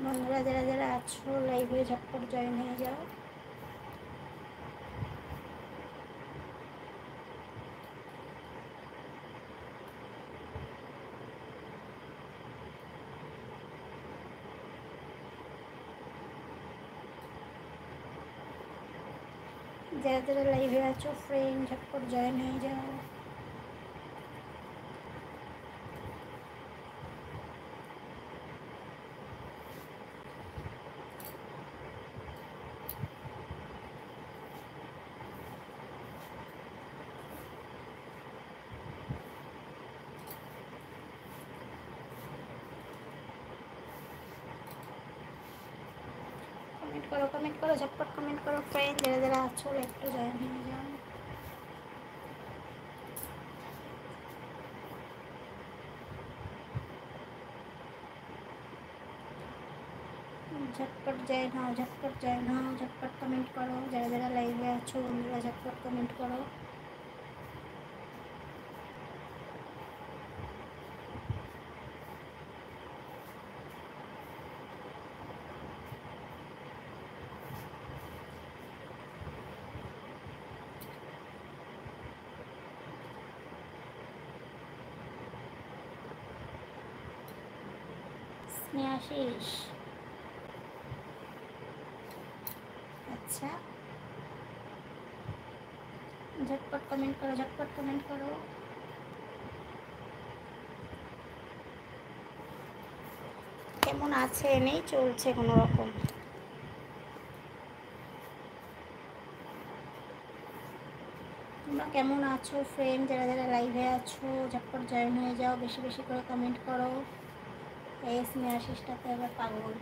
বন্ধুরা যারা যারা আছো লাইভে ঝটপট জয়েন হয়ে যাও। যারা যারা লাইভে আছো ফ্রেন্ড ঝটপট জয়েন হয়ে যাও। কমেন্ট করো ঝটপট কমেন্ট করো ফ্রেন্ড যারা যারা আছো একটু জয়েন হয়ে যাও। ঝটপট জয়েন হও, ঝটপট জয়েন হও, ঝটপট কমেন্ট করো যারা যারা লাইভে আছো বন্ধুরা ঝটপট কমেন্ট করো। স্নেহাশিস, আচ্ছা ঝটপট কমেন্ট করো, ঝটপট কমেন্ট করো। কেমন আছে? নেই চলছে কোনো রকম। তোমরা কেমন আছো ফ্রেন্ড যারা যারা লাইভে আছো ঝটপট জয়েন হয়ে যাও, বেশি বেশি করে কমেন্ট করো। এই স্নেহাশিসটাতে আবার পাগল।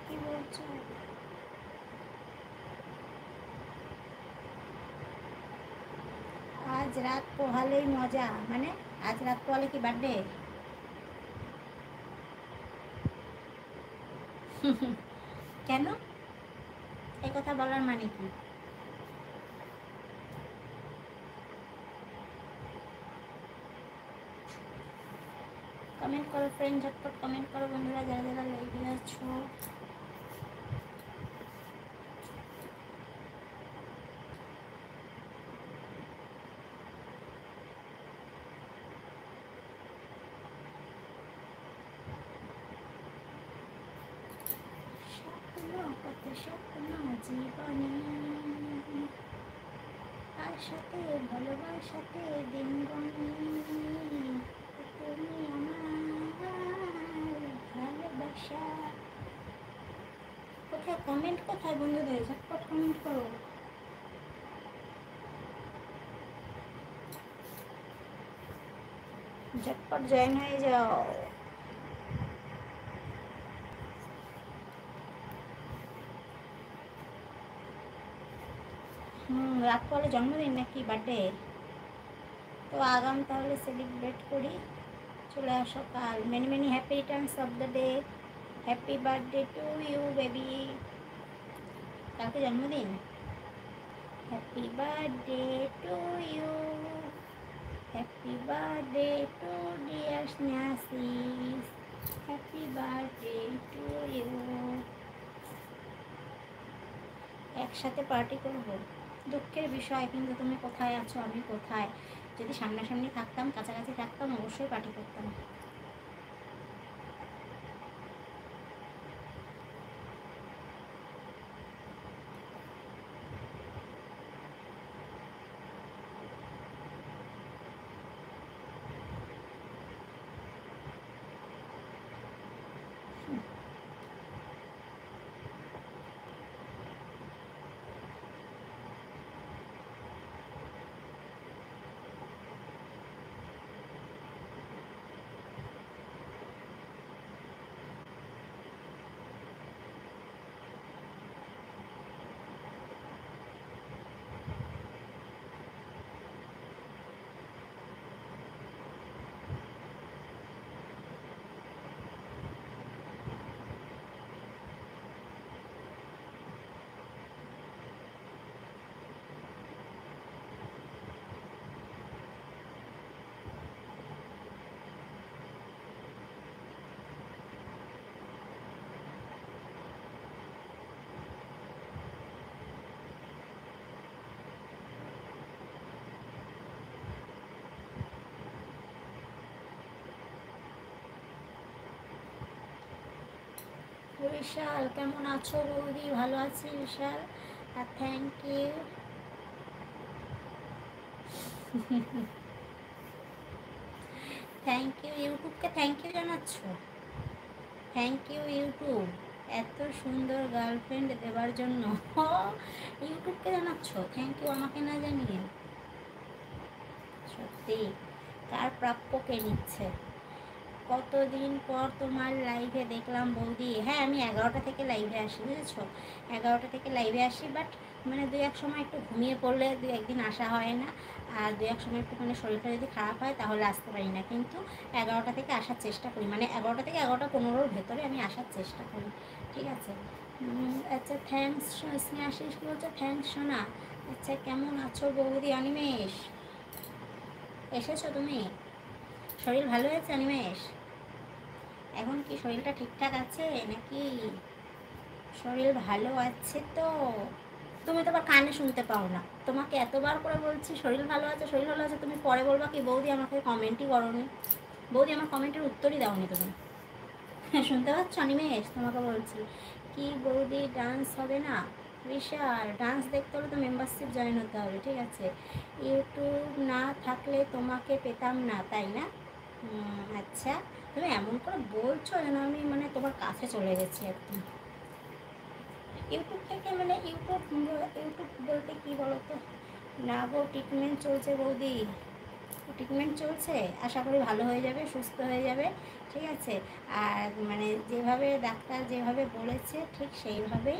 কি বলছো? আজ রাত পোহালেই মজা, মানে আজ রাত পোহালে কি বার্থডে? কেন এই কথা বলার মানে কি? কমেন্ট করো ফ্রেন্ড ঝটপট কমেন্ট করো বন্ধুরা যারা যারা লাইভে আছো। স্বপ্ন কত স্বপ্ন জীবনে, আশাতে ভালোবাসাতে দিন গণি, তুমি আমার ভালোবাসা। কোথায় কমেন্ট, কোথায় বন্ধুদের ঝটপট কমেন্ট করো। ঝটপট জয়েন হয়ে যাও। রাত পরে জন্মদিন নাকি বার্থডে? তো আগাম তাহলে সেলিব্রেট করি, চলে আসো কাল। Many many happy returns of the day, happy birthday to you baby. কালকে জন্মদিন, happy birthday to you, happy birthday to dear Snehashis, happy birthday to you. একসাথে পার্টি করব। দুঃখের বিষয়, কিন্তু তুমি কোথায় আছো আমি কোথায়? যদি সামনাসামনি থাকতাম, কাছাকাছি থাকতাম, অবশ্যই পার্টি করতাম। বিশাল কেমন আছো বৌদি? ভালো আছি বিশাল, আর থ্যাংক ইউ। থ্যাংক ইউ ইউটিউবকে, থ্যাংক ইউ জানাচ্ছ? থ্যাংক ইউ ইউটিউব, এত সুন্দর গার্লফ্রেন্ড দেওয়ার জন্য। ইউটিউবকে জানাচ্ছ থ্যাংক ইউ, আমাকে না জানিয়ে? সত্যি, কার প্রাপ্য কে নিচ্ছে? কতদিন পর তোমার লাইভে দেখলাম বৌদি। হ্যাঁ, আমি 11টা থেকে লাইভে আসি, বুঝেছো? 11টা থেকে লাইভে আসি, বাট মানে দু এক সময় একটু ঘুমিয়ে পড়লে দু একদিন আসা হয় না, আর দু এক সময় একটু মানে শরীরটা যদি খারাপ হয় তাহলে আসতে পারি না, কিন্তু 11টা থেকে আসার চেষ্টা করি, মানে 11টা থেকে 11টা 15-র ভেতরে আমি আসার চেষ্টা করি, ঠিক আছে? আচ্ছা, থ্যাংকস স্নেহাশিস কি বলছো? থ্যাংকস সোনা। আচ্ছা, কেমন আছো বৌদি? অনিমেষ, এসেছো তুমি? শরীর ভালো হয়েছে অনিমেষ? এখন কি শরীরটা ঠিকঠাক আছে নাকি? শরীর ভালো আছে তো? তুমি তো আবার কানে শুনতে পাও না, তোমাকে এতবার করে বলছি শরীর ভালো আছে, শরীর ভালো আছে, তুমি পরে বলবা কি বৌদি আমাকে কমেন্টই করোনি, বৌদি আমার কমেন্টের উত্তরই দাওনি তুমি। শুনতে পাচ্ছ অনিমেষ? তোমাকে বলছি কি বৌদি ডান্স হবে না? বিশাল, ডান্স দেখতে হলে তো মেম্বারশিপ জয়েন হতে হবে, ঠিক আছে? ইউটিউব না থাকলে তোমাকে পেতাম না, তাই না? আচ্ছা, তুমি এমন করে বলছো যেন আমি মানে তোমার কাছে চলে গেছি একদম। ইউটিউব থেকে মানে ইউটিউব ইউটিউব বলতে কি বলো তো? না গো, ট্রিটমেন্ট চলছে বৌদি, ট্রিটমেন্ট চলছে, আশা করি ভালো হয়ে যাবে, সুস্থ হয়ে যাবে, ঠিক আছে? আর মানে যেভাবে ডাক্তার যেভাবে বলেছে ঠিক সেইভাবেই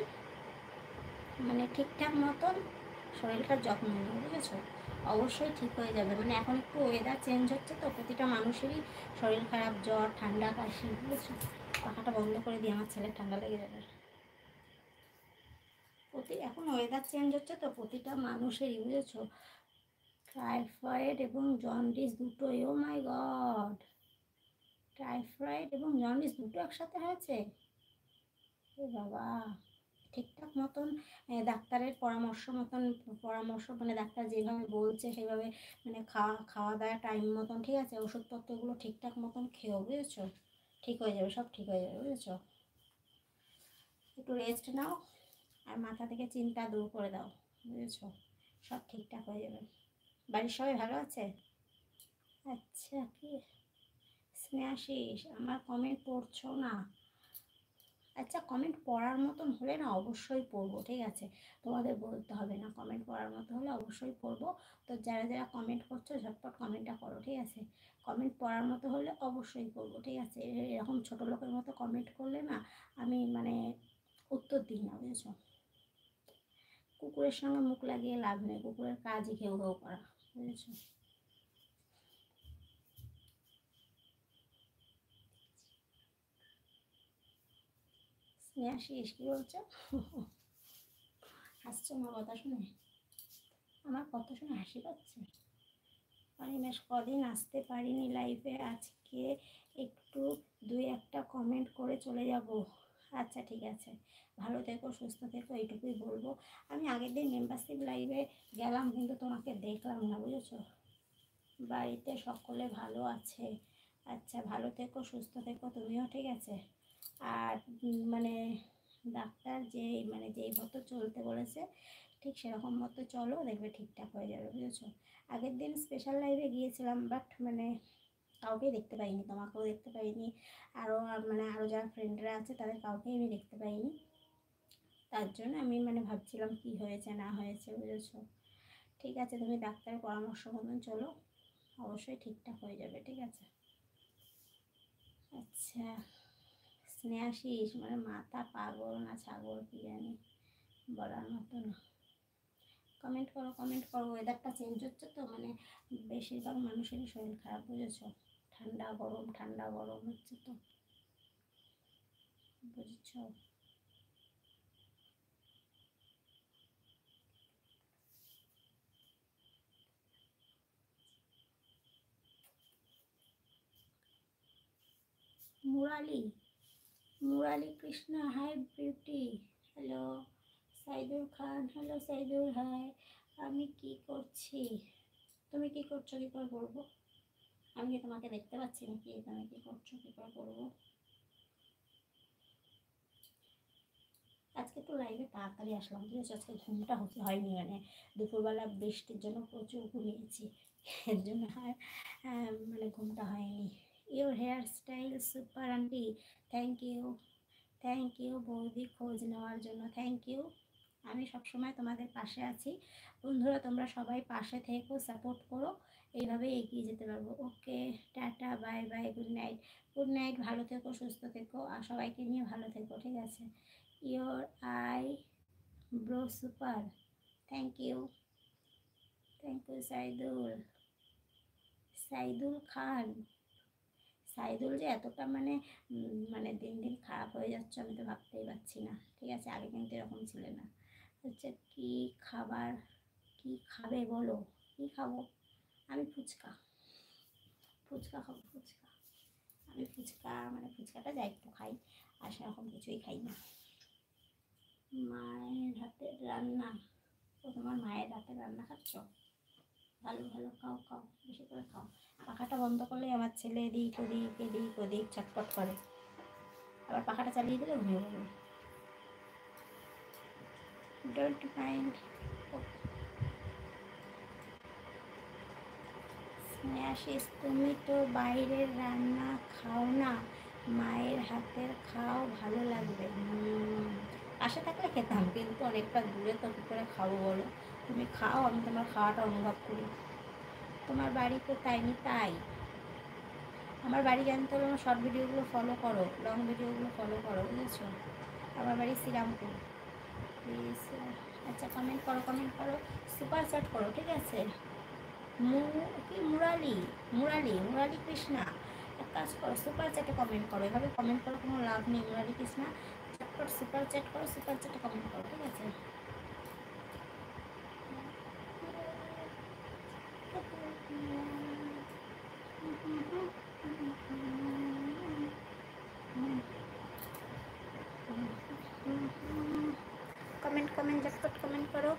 মানে ঠিকঠাক মতন শরীরটার যত্ন নেবে, বুঝেছো? অবশ্যই ঠিক হয়ে যাবে। মানে এখন একটু ওয়েদার চেঞ্জ হচ্ছে তো, প্রতিটা মানুষেরই শরীর খারাপ, জ্বর, ঠান্ডা, কাশি, বুঝেছো? পাখাটা বন্ধ করে দিয়ে, আমার ছেলের ঠান্ডা লেগে যাবে। এখন ওয়েদার চেঞ্জ হচ্ছে তো প্রতিটা মানুষেরই, বুঝেছো? টাইফয়েড এবং জন্ডিস দুটোই, ও মাই গড! টাইফয়েড এবং জন্ডিস দুটো একসাথে হয়েছে? এ বাবা! ঠিকঠাক মতন ডাক্তারের পরামর্শ মানে ডাক্তার যেভাবে বলছে সেভাবে মানে খাওয়া খাওয়া দাওয়া টাইম মতন, ঠিক আছে? ওষুধপত্রগুলো ঠিকঠাক মতন খেয়েও, বুঝেছো? ঠিক হয়ে যাবে, সব ঠিক হয়ে যাবে, বুঝেছো? একটু রেস্ট নাও, আর মাথা থেকে চিন্তা দূর করে দাও, বুঝেছো? সব ঠিকঠাক হয়ে যাবে। বাড়ির সবাই ভালো আছে? আচ্ছা, কি স্নেহাশিস, আমার কমেন্ট পড়ছো না? আচ্ছা, কমেন্ট পড়ার মতন হলে না অবশ্যই পড়বো, ঠিক আছে? তোমাদের বলতে হবে না, কমেন্ট পড়ার মতো হলে অবশ্যই পড়বো। তো যারা যারা কমেন্ট করছো ঝটপট কমেন্টটা করো, ঠিক আছে? কমেন্ট পড়ার মতো হলে অবশ্যই পড়বো, ঠিক আছে? এরকম ছোটো লোকের মতো কমেন্ট করলে না আমি মানে উত্তর দিই না, বুঝেছো? কুকুরের সঙ্গে মুখ লাগিয়ে লাভ নেই, কুকুরের কাজই ঘেউ ঘেউ করা, বুঝেছো? স্নেহাশিস কি বলছো? হাসছো আমার কথা শুনে? আমার কথা শুনে হাসি পাচ্ছে? অনিমেষ, কদিন আসতে পারিনি লাইভে, আজকে একটু দুই একটা কমেন্ট করে চলে যাব। আচ্ছা, ঠিক আছে, ভালো থেকো, সুস্থ থেকো, এইটুকুই বলবো। আমি আগের দিন মেম্বারশিপ লাইভে গেলাম কিন্তু তোমাকে দেখলাম না, বুঝেছো? বাড়িতে সকলে ভালো আছে? আচ্ছা, ভালো থেকো, সুস্থ থেকো তুমিও, ঠিক আছে? আর মানে ডাক্তার যেই মতো চলতে বলেছে ঠিক সেরকম মতো চলো, দেখবে ঠিকঠাক হয়ে যাবে, বুঝেছো? আগের দিন স্পেশাল লাইভে গিয়েছিলাম, বাট মানে কাউকেই দেখতে পাইনি, তোমাকেও দেখতে পাইনি, আরও মানে আরও যারা ফ্রেন্ডরা আছে তাদের কাউকেই আমি দেখতে পাইনি। তার জন্য আমি মানে ভাবছিলাম কি হয়েছে না হয়েছে, বুঝেছো? ঠিক আছে, তুমি ডাক্তারের পরামর্শ মতন চলো, অবশ্যই ঠিকঠাক হয়ে যাবে, ঠিক আছে? আচ্ছা, স্নেহাশিস মানে মাথা পাগল না ছাগল কি জানি, বলার মতো না। কমেন্ট করো, কমেন্ট করো, ওয়েদারটা চেঞ্জ হচ্ছে তো, মানে বেশিরভাগ মানুষেরই শরীর খারাপ, বুঝেছো? ঠান্ডা গরম, ঠান্ডা গরম হচ্ছে তো, বুঝেছো? Murali, Murali Krishna, hi beauty, hello. Saidur Khan, hello Saidur, hi. আমি কি করছি? তুমি কি করছো, কী করে করবো? আমি কি তোমাকে দেখতে পাচ্ছি নাকি? তুমি কি করছো, কী করে করবো? আজকে তো লাইভে তাড়াতাড়ি আসলাম, ঠিক আছে। আজকে ঘুমটা হয়নি, মানে দুপুরবেলা বৃষ্টির জন্য প্রচুর ঘুমিয়েছি, এর জন্য আর মানে ঘুমটা হয়নি। Your hair style super aunty, thank you, thank you বৌদি খোঁজ নেওয়ার জন্য, থ্যাংক ইউ। আমি সবসময় তোমাদের পাশে আছি বন্ধুরা, তোমরা সবাই পাশে থেকো, সাপোর্ট করো, এইভাবে এগিয়ে যেতে পারবো। Okay, tata, bye bye, good night, good night, ভালো থেকো, সুস্থ থেকো, আর সবাইকে নিয়ে ভালো থেকো, ঠিক আছে। Your eyebrow super, thank you, thank you Saidul, Saidul Khan. Saidul যে এতটা মানে মানে দিন দিন খারাপ হয়ে যাচ্ছে, আমি তো ভাবতেই পারছি না, ঠিক আছে। আগে কিন্তু এরকম ছিল না। হচ্ছে কি খাবার, কি খাবে বলো, কি খাবো? আমি ফুচকা, ফুচকা খাবো, ফুচকা। আমি ফুচকা মানে ফুচকাটা যা একটু খাই, আর সেরকম কিছুই খাই না। মায়ের হাতের রান্না, তো তোমার মায়ের হাতের রান্না খাচ্ছ? ভালো ভালো খাও, খাও, বেশি করে খাও। পাখাটা বন্ধ করলেই আমার ছেলে এদিক ওদিক এদিক ওদিক ছটপট করে, আবার পাখাটা চালিয়ে দিলে ঘুমিয়ে পড়বে। Don't mind. স্ন্যাশিস, তুমি তো বাইরের রান্না খাও না, মায়ের হাতের খাও, ভালো লাগবে। পাশে থাকলে খেতাম, কিন্তু অনেকটা দূরে তো কী করে খাবো বলো? তুমি খাও, আমি তোমার খাওয়াটা অনুভব করি। তোমার বাড়ি কোথায়? নি তাই আমার বাড়ি জানতে হলে আমার শর্ট ভিডিওগুলো ফলো করো, লং ভিডিওগুলো ফলো করো, বুঝেছো? আমার বাড়ি শ্রীরামপুর। প্লিজ, আচ্ছা কমেন্ট করো, কমেন্ট করো, সুপার চ্যাট করো, ঠিক আছে। কি মুরালি, মুরালি, মুরালি কৃষ্ণা, এক কাজ করো, সুপার চ্যাটে কমেন্ট করো। এভাবে কমেন্ট করো কোনো লাভ নেই মুরালি কৃষ্ণা, চটপট সুপার চ্যাট করো, সুপার চ্যাটে কমেন্ট করো, ঠিক আছে। কমেন্ট কমেন্ট ঝটপট কমেন্ট করো।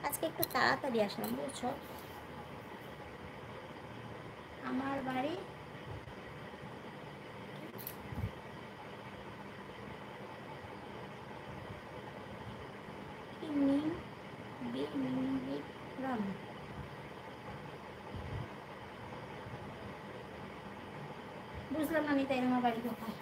আজকে একটু তাড়াতাড়ি আসলাম, বুঝছো। আমার বাড়ি বিক্রম, বুঝলাম না নিতাই, আমার বাড়ি কোথায়?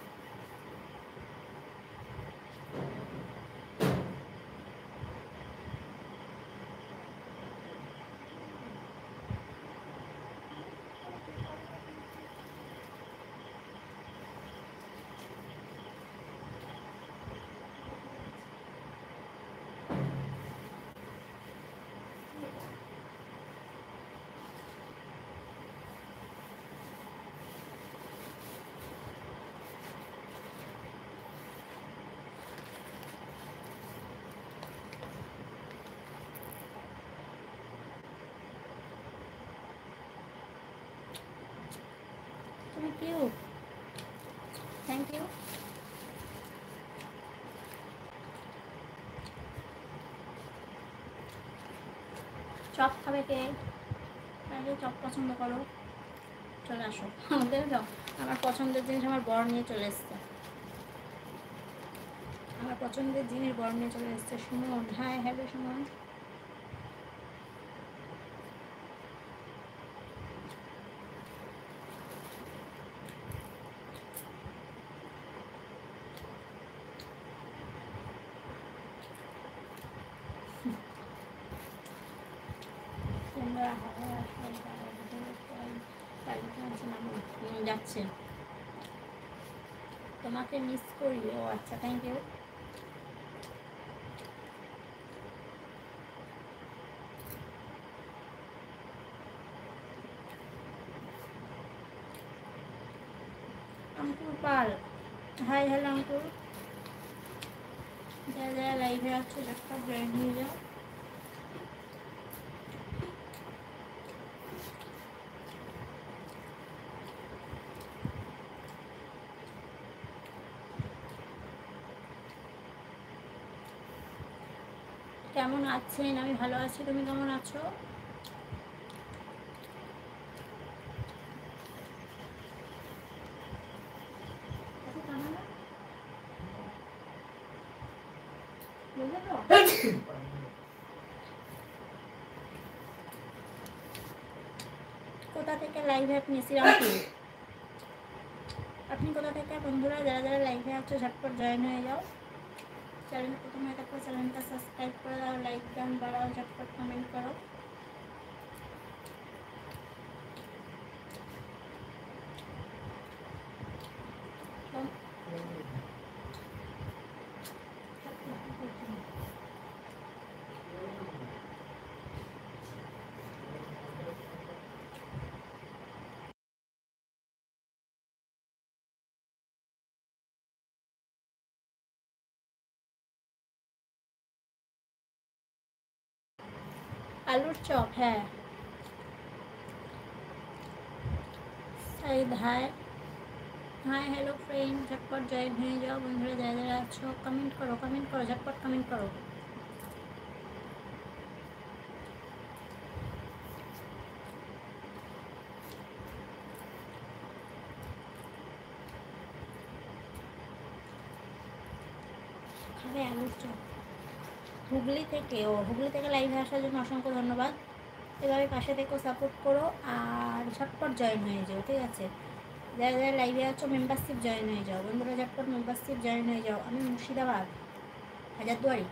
তুমি কিউট, থ্যাংক ইউ। চপ খাবে কে? তাহলে চপ পছন্দ করো, চলে আসো আমাদের যাও। আমার পছন্দের জিনিস আমার বর নিয়ে চলে এসছে, আমার পছন্দের জিনিস বর নিয়ে চলে এসছে। Suman, hi, hello Suman. যাচ্ছে, তোমাকে মিস করি। ও আচ্ছা, thank you. Ankur Pal, hi, hello Ankur. যারা যারা লাইভে আছে একটা জয়েন হয়ে যাও। কেমন আছেন? আমি ভালো আছি, তুমি কেমন আছো? কোথা থেকে লাইভে আপনি শ্রীরামপুর, আপনি কোথা থেকে বন্ধুরা যারা যারা লাইভে আছো ঝটপট জয়েন হয়ে যাও। চ্যানেল প্রথম হয়ে থাকলে চ্যানেলটা সাবস্ক্রাইব করে দাও, লাইক দান বাড়াও, ঝটপট কমেন্ট করো। আলুর চপ, হ্যাঁ। Saeed hi, hi hello friend, ঝটপট জয়েন হয়ে যাও বন্ধুরা যারা যারা আছো। কমেন্ট করো, কমেন্ট করো, ঝটপট কমেন্ট করো। খাবে আলুর চপ হুগলি থেকে? ও হুগলি থেকে লাইভে আসার জন্য অসংখ্য ধন্যবাদ। এভাবে পাশে থেকেও সাপোর্ট করো আর ঝটপট জয়েন হয়ে যাও, ঠিক আছে? যারা যারা লাইভে আছো মেম্বারশিপ জয়েন হয়ে যাও বন্ধুরা, ঝটপট মেম্বারশিপ জয়েন হয়ে যাও। আমি মুর্শিদাবাদ, হাজারদুয়ারি।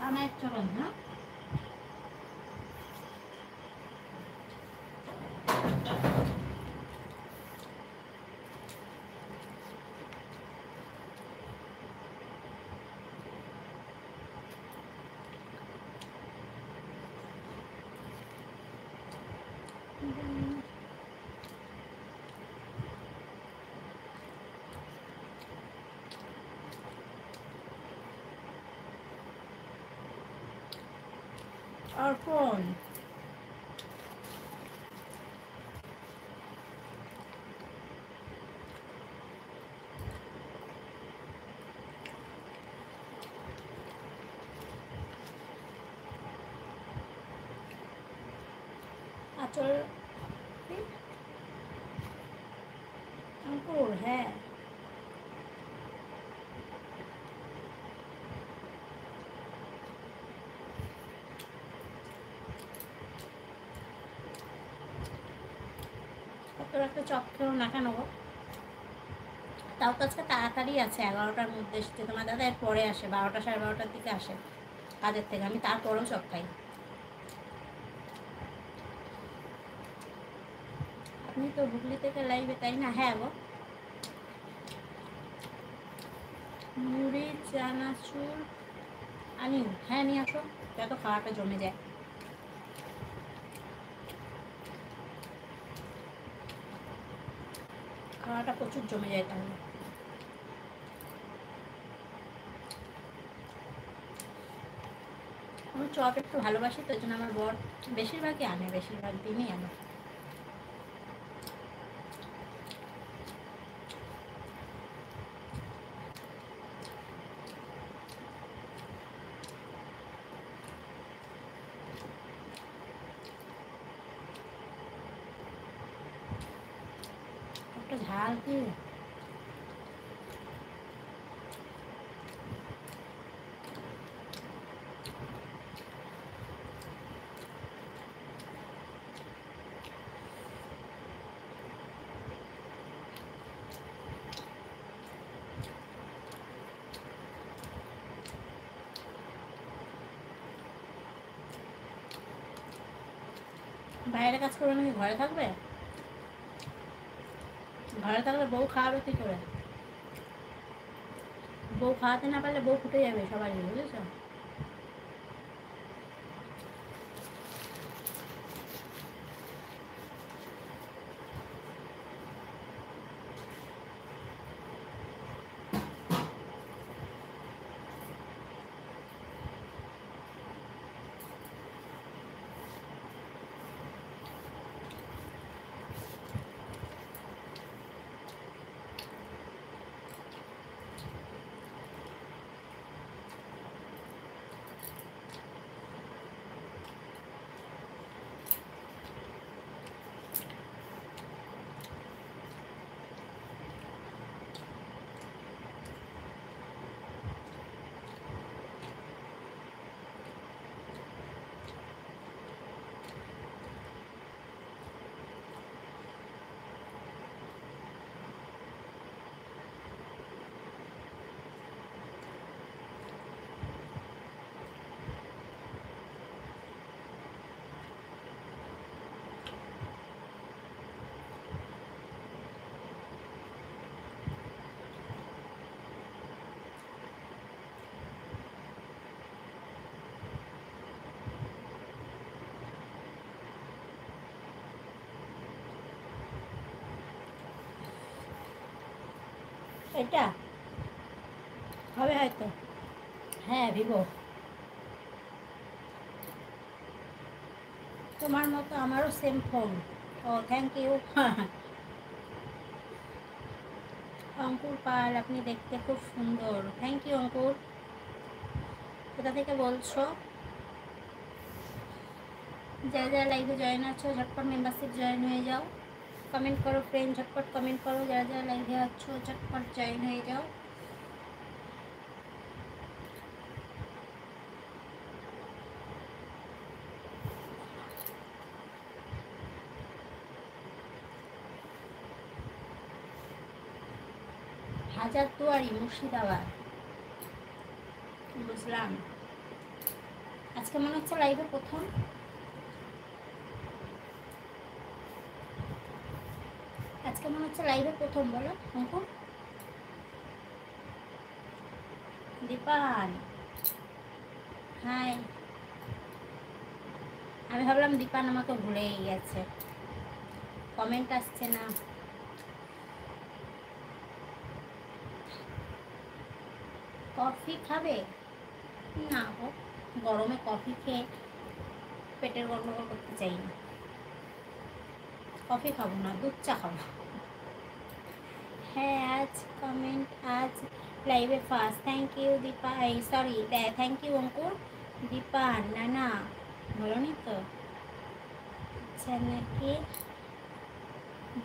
আমার চলন না অর্পণ, আচল, অঙ্কুর, হ্যাঁ। তোর একটা চপ খেয়েও না কেন গো? তাও তো আজকে তাড়াতাড়ি আছে, 11টার মধ্যে এসছে। তোমার দাদা এর পরে আসে, 12টা 12:30 দিকে আসে কাজের থেকে। আমি তারপরেও চপ খাই। আপনি তো হুগলি থেকে লাইভে, তাই না? হ্যাঁ গো। মুড়ি চানাচুর আনি, হ্যাঁ নিয়ে আসো, যত খাওয়াটা জমে যায়। খাওয়াটা প্রচুর জমে যায় তাহলে। আমি চপ একটু ভালোবাসি তো, জন্য আমার বর বেশিরভাগই আনে, বেশিরভাগ দিনই আনে। একটা ঝাল কি বাইরে কাজ করবে নাকি ঘরে থাকবে? ঘরে থাকলে বউ খাওয়াবে কী করে? বউ খাওয়াতে না পারলে বউ ফুটে যাবে সবাই, বুঝেছো? এটা হবে হয়তো। হ্যাঁ ভিভো, তোমার মতো আমারও সেম ফোন। ও থ্যাংক ইউ। অঙ্কুর পাল, আপনি দেখতে খুব সুন্দর। Thank you Ankur. কোথা থেকে বলছো? যারা যারা লাইভে জয়েন আছো ঝটপট মেম্বারশিপ জয়েন হয়ে যাও। কমেন্ট করো ফ্রেন্ড, ঝটপট কমেন্ট করো। যারা যারা লাইভে আছো ঝটপট জয়েন হয়ে যাও। হাজারদুয়ারি, মুর্শিদাবাদ। বুঝলাম। আজকে মনে হচ্ছে লাইভে প্রথম। আজকে মনে হচ্ছে লাইভে প্রথম, বলো অঙ্কুর। দীপান হাই। আমি ভাবলাম দীপান আমাকে ভুলেই গেছে, কমেন্ট আসছে না। কফি খাবে? না গো, গরমে কফি খেয়ে পেটের গন্ডগোল করতে চাই না। কফি খাবো না, দুধ চা খাবো। হ্যাঁ আজ কমেন্ট, আজ লাইভে ফার্স্ট। থ্যাংক ইউ দীপা, এই সরি থ্যাংক ইউ অঙ্কুর। দীপা না না বলোনি তো। আচ্ছা নাকি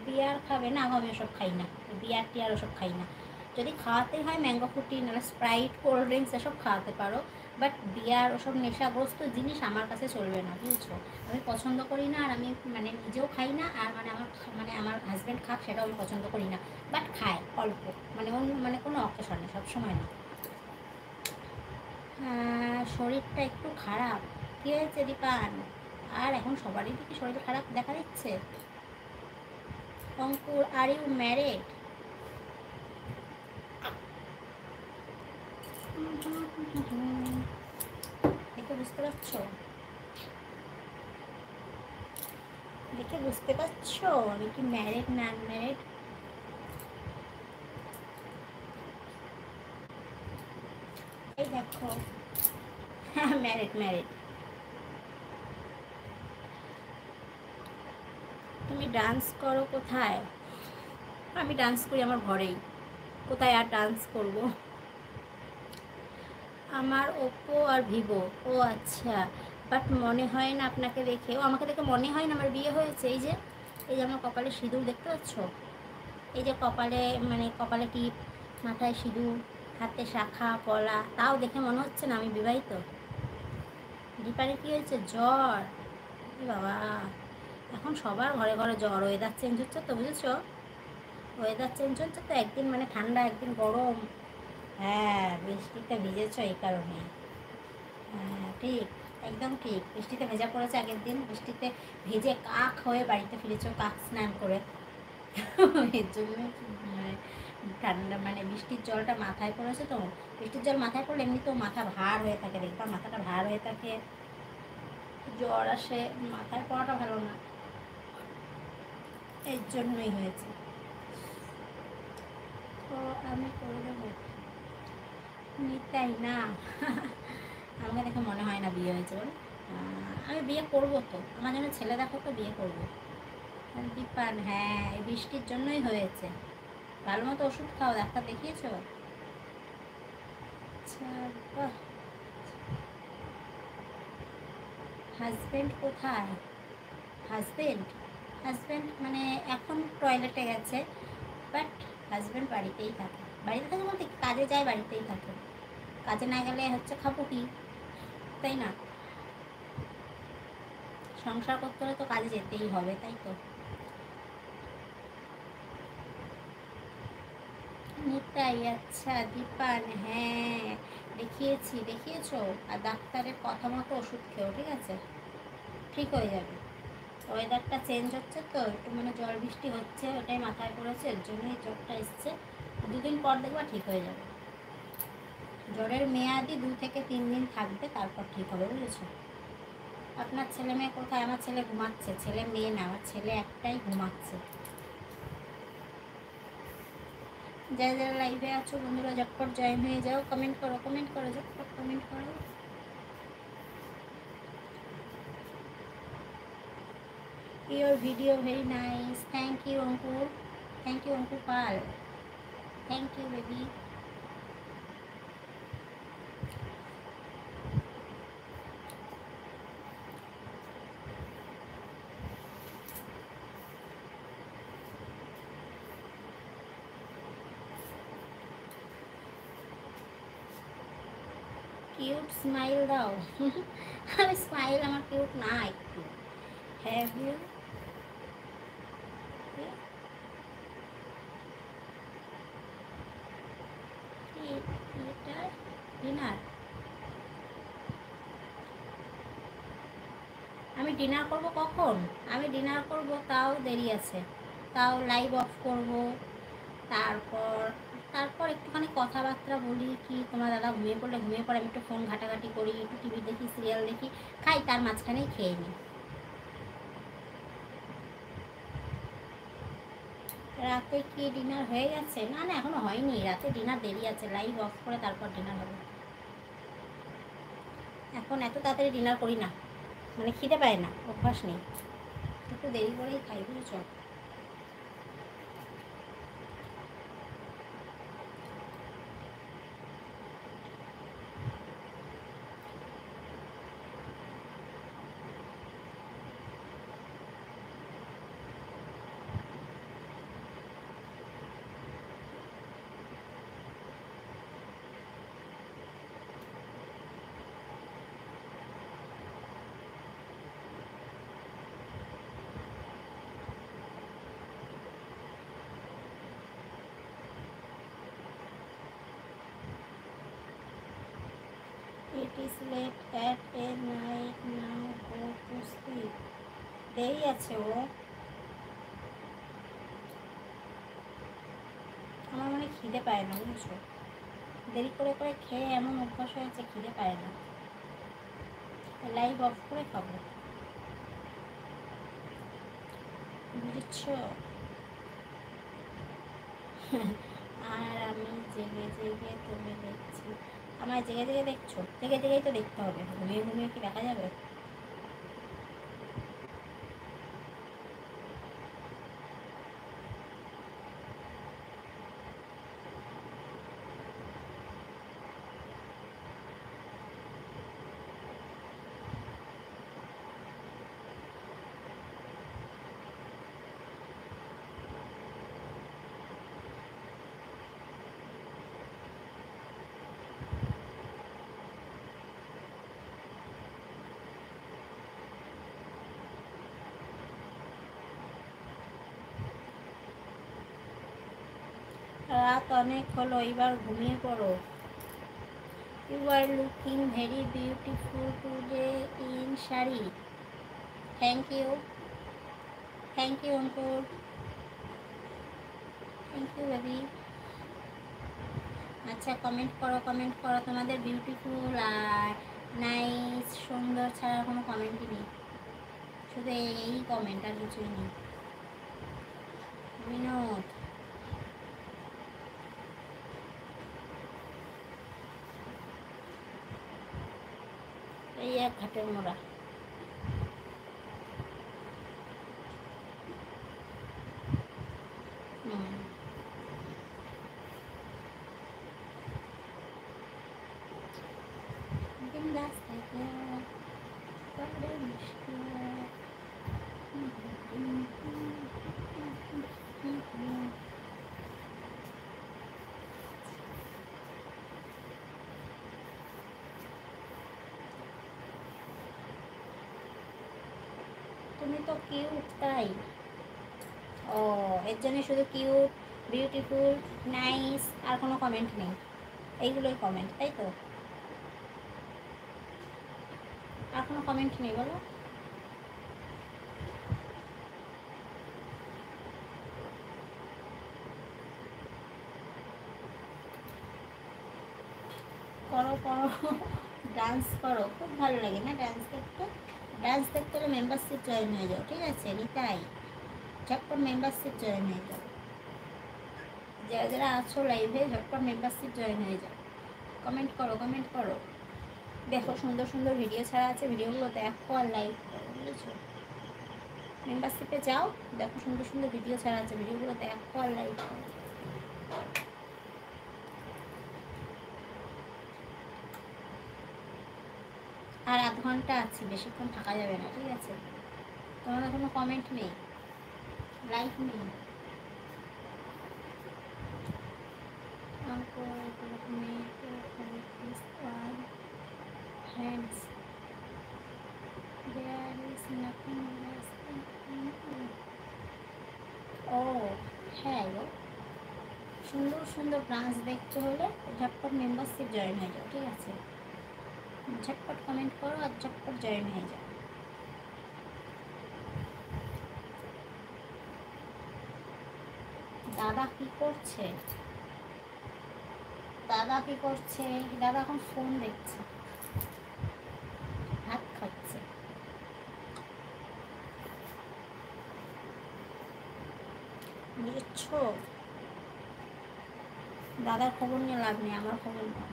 বিয়ার খাবে? না আমি ওসব খাই না, বিয়ার টিয়ার ওসব খাই না। যদি খাওয়াতে হয় ম্যাঙ্গো ফ্রুটি, নাহলে স্প্রাইট, কোল্ড ড্রিঙ্কস এসব খাওয়াতে পারো, বাট বিয়ার ওসব নেশাগ্রস্ত জিনিস আমার কাছে চলবে না, বুঝছো? আমি পছন্দ করি না, আর আমি মানে নিজেও খাই না, আর আমার হাজব্যান্ড খাক সেটাও আমি পছন্দ করি না। বাট খায় অল্প, মানে অন্য মানে কোনো অকেশনে, সবসময় না। শরীরটা একটু খারাপ। কী হয়েছে দীপান? আর এখন সবারই কি শরীর খারাপ দেখা দিচ্ছে? অঙ্কুর, আর ইউ ম্যারিড? দেখে বুঝতে পারছো? দেখে বুঝতে পারছো আমি কি ম্যারিড না আনম্যারিড? এই দেখো, হ্যাঁ ম্যারিড ম্যারিড। তুমি ডান্স করো কোথায়? আমি ডান্স করি আমার ঘরেই, কোথায় আর ডান্স করব? আমার ওপো আর ভিভো। ও আচ্ছা, বাট মনে হয় না আপনাকে দেখে, ও আমাকে দেখে মনে হয় না আমার বিয়ে হয়েছে। এই যে আমার কপালে সিঁদুর দেখতে পাচ্ছ? এই যে কপালে, মানে কপালে টিপ, মাথায় সিঁদুর, হাতে শাখা পলা, তাও দেখে মনে হচ্ছে না আমি বিবাহিত? দীপারে কি হয়েছে? জ্বর? এ বাবা, এখন সবার ঘরে ঘরে জ্বর, ওয়েদার চেঞ্জ হচ্ছে তো, বুঝেছো? ওয়েদার চেঞ্জ হচ্ছে তো, একদিন মানে ঠান্ডা একদিন গরম। হ্যাঁ বৃষ্টিতে ভিজেছো এই কারণে। হ্যাঁ ঠিক, একদম ঠিক। বৃষ্টিতে ভেজা পড়েছে, আগের দিন বৃষ্টিতে ভেজে কাক হয়ে বাড়িতে ফিরেছো, কাক স্নান করে। এর জন্য মানে ঠান্ডা, মানে বৃষ্টির জলটা মাথায় পড়েছে তো। বৃষ্টির জল মাথায় পড়লে এমনিতেও মাথা ভার হয়ে থাকে, দেখবা মাথাটা ভার হয়ে থাকে, জ্বর আসে। মাথায় পড়াটা ভালো না, এর জন্যই হয়েছে। তো আমি করে দেবো। তাই না? আমাকে দেখে মনে হয় না বিয়ে হয়েছে বলে। আমি বিয়ে করবো তো, আমার জন্য ছেলে দেখো তো, বিয়ে করবো। দীপান হ্যাঁ, এই বৃষ্টির জন্যই হয়েছে। ভালো মতো ওষুধ খাও, ডাক্তার দেখিয়েছো? আচ্ছা বাহ। হাজব্যান্ড কোথায়? হাজব্যান্ড, হাজব্যান্ড মানে এখন টয়লেটে গেছে, বাট হাজব্যান্ড বাড়িতেই থাকে। বাড়িতে থাকে বলতে কাজে যায়, বাড়িতেই থাকে। কাজে না গেলে হচ্ছে খাবো কি, তাই না? সংসার করতে হলে তো কাজে যেতেই হবে, তাই তো। নিতাই আচ্ছা দীপান, হ্যাঁ দেখিয়েছো। আর ডাক্তারের কথা মতো ওষুধ খেও, ঠিক আছে? ঠিক হয়ে যাবে। ওয়েদারটা চেঞ্জ হচ্ছে তো, একটু মানে জল বৃষ্টি হচ্ছে, ওটাই মাথায় পড়েছে, এর জন্যই জ্বরটা এসছে। 2 দিন পর দেখবা ঠিক হয়ে যাবে। জ্বরের মেয়াদি 2 থেকে 3 দিন থাকবে, তারপর ঠিক হবে, বুঝেছো? আপনার ছেলে মেয়ে কোথায়? আমার ছেলে ঘুমাচ্ছে। ছেলে মেয়ে না, আমার ছেলে একটাই ঘুমাচ্ছে। যারা যারা লাইভে আছো বন্ধুরা ঝটপট জয়েন হয়ে যাও, কমেন্ট করো ঝটপট কমেন্ট করো। Your video very nice. Thank you Ankur. Thank you Ankur Pal. Thank you baby. Cute smile দাও। আমি স্মাইল আমার কিউট না একটু। Have you? এটা ডিনার। আমি ডিনার করব কখন? আমি ডিনার করব তাও দেরি আছে, তাও লাইভ অফ করব, তারপর তারপর একটুখানি কথাবার্তা বলি, কি তোমার দাদা ঘুমিয়ে পড়লে ঘুমিয়ে পড়ে, আমি একটু ফোন ঘাটাঘাটি করি, একটু টিভি দেখি, সিরিয়াল দেখি, খাই, তার মাঝখানেই খেয়ে নিই। রাতে কি ডিনার হয়ে গেছে? না না এখনো হয়নি, রাতে ডিনার দেরি আছে, লাইভ অফ করে তারপর ডিনার হবে। এখন এত তাড়াতাড়ি ডিনার করি না, মানে খিদে পায় না, অভ্যাস নেই, একটু দেরি করেই খাই, বুঝেছ? It is late at a night now, go to sleep. দেরি আছে ও, আমার মানে খিদে পায় না, বুঝছো? দেরি করে করে খেয়ে এমন অভ্যাস হয়েছে, খিদে পায় না, লাইভ অফ করে খাবো, বুঝছো? আর আমি জেগে জেগে তুমি দেখছি, আমার জেগে জেগে দেখছো? জেগে জেগেই তো দেখতে হবে, ঘুমিয়ে ঘুমিয়ে কি দেখা যাবে? রাত অনেক হলো, এবার ঘুমিয়ে পড়ো। You are looking very beautiful today in sari. Thank you Ankur, thank you baby. আচ্ছা কমেন্ট করো, তোমাদের বিউটিফুল আর নাইস সুন্দর ছাড়া কোনো কমেন্টই নেই, শুধু এই কমেন্ট আর কিছুই নেই। বিনোদ, এই এক ঘাটের মোড়া। बिंदास है बड़े मुश्किल। তুমি তো কিউট তাই, ও এর জন্য শুধু কিউট, বিউটিফুল, নাইস, আর কোনো কমেন্ট নেই, এইগুলোই কমেন্ট, তাই তো? আর কোনো কমেন্ট নেই বলো? করো করো, ডান্স করো, খুব ভালো লাগে না ডান্স দেখতে? ডান্স দেখতে হলে মেম্বারশিপ জয়েন হয়ে যাও, ঠিক আছে নিতাই? ঝটপট মেম্বারশিপ জয়েন হয়ে যাও, যারা যারা আছো লাইভে ঝটপট মেম্বারশিপ জয়েন হয়ে যাও। কমেন্ট করো, কমেন্ট করো। দেখো সুন্দর সুন্দর ভিডিও ছাড়া আছে, ভিডিওগুলো দেখো আর লাইক করো, বুঝেছো? মেম্বারশিপে যাও, দেখো সুন্দর সুন্দর ভিডিও ছাড়া আছে, ভিডিওগুলো দেখো আর লাইক করো। আর আধ ঘন্টা আছে, বেশিক্ষণ থাকা যাবে না, ঠিক আছে? তোমাদের কোনো কমেন্ট নেই, লাইক নেই। Hands. There is nothing less than ও হ্যাঁ গো, সুন্দর সুন্দর ডান্স দেখতে হলে ঝটপট মেম্বারশিপ জয়েন হয়ে যাও, ঠিক আছে? ঝটপট কমেন্ট করো আর ঝটপট জয়েন হয়ে যাও। দাদা কি করছে? দাদা কি করছে? দাদা এখন ফোন দেখছে, ভাত খাচ্ছে। বুঝেছো? দাদার খবর নিয়ে লাভ নেই, আমার খবর নাও,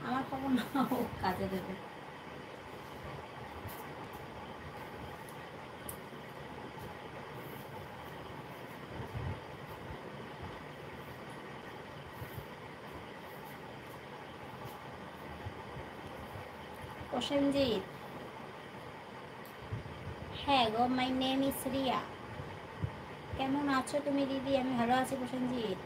আমার খবর নাও, কাজে দেবে। প্রসেনজিৎ, হ্যাঁ গো, মাই নেম ইজ রিয়া। কেমন আছো তুমি দিদি? আমি ভালো আছি প্রসেনজিৎ।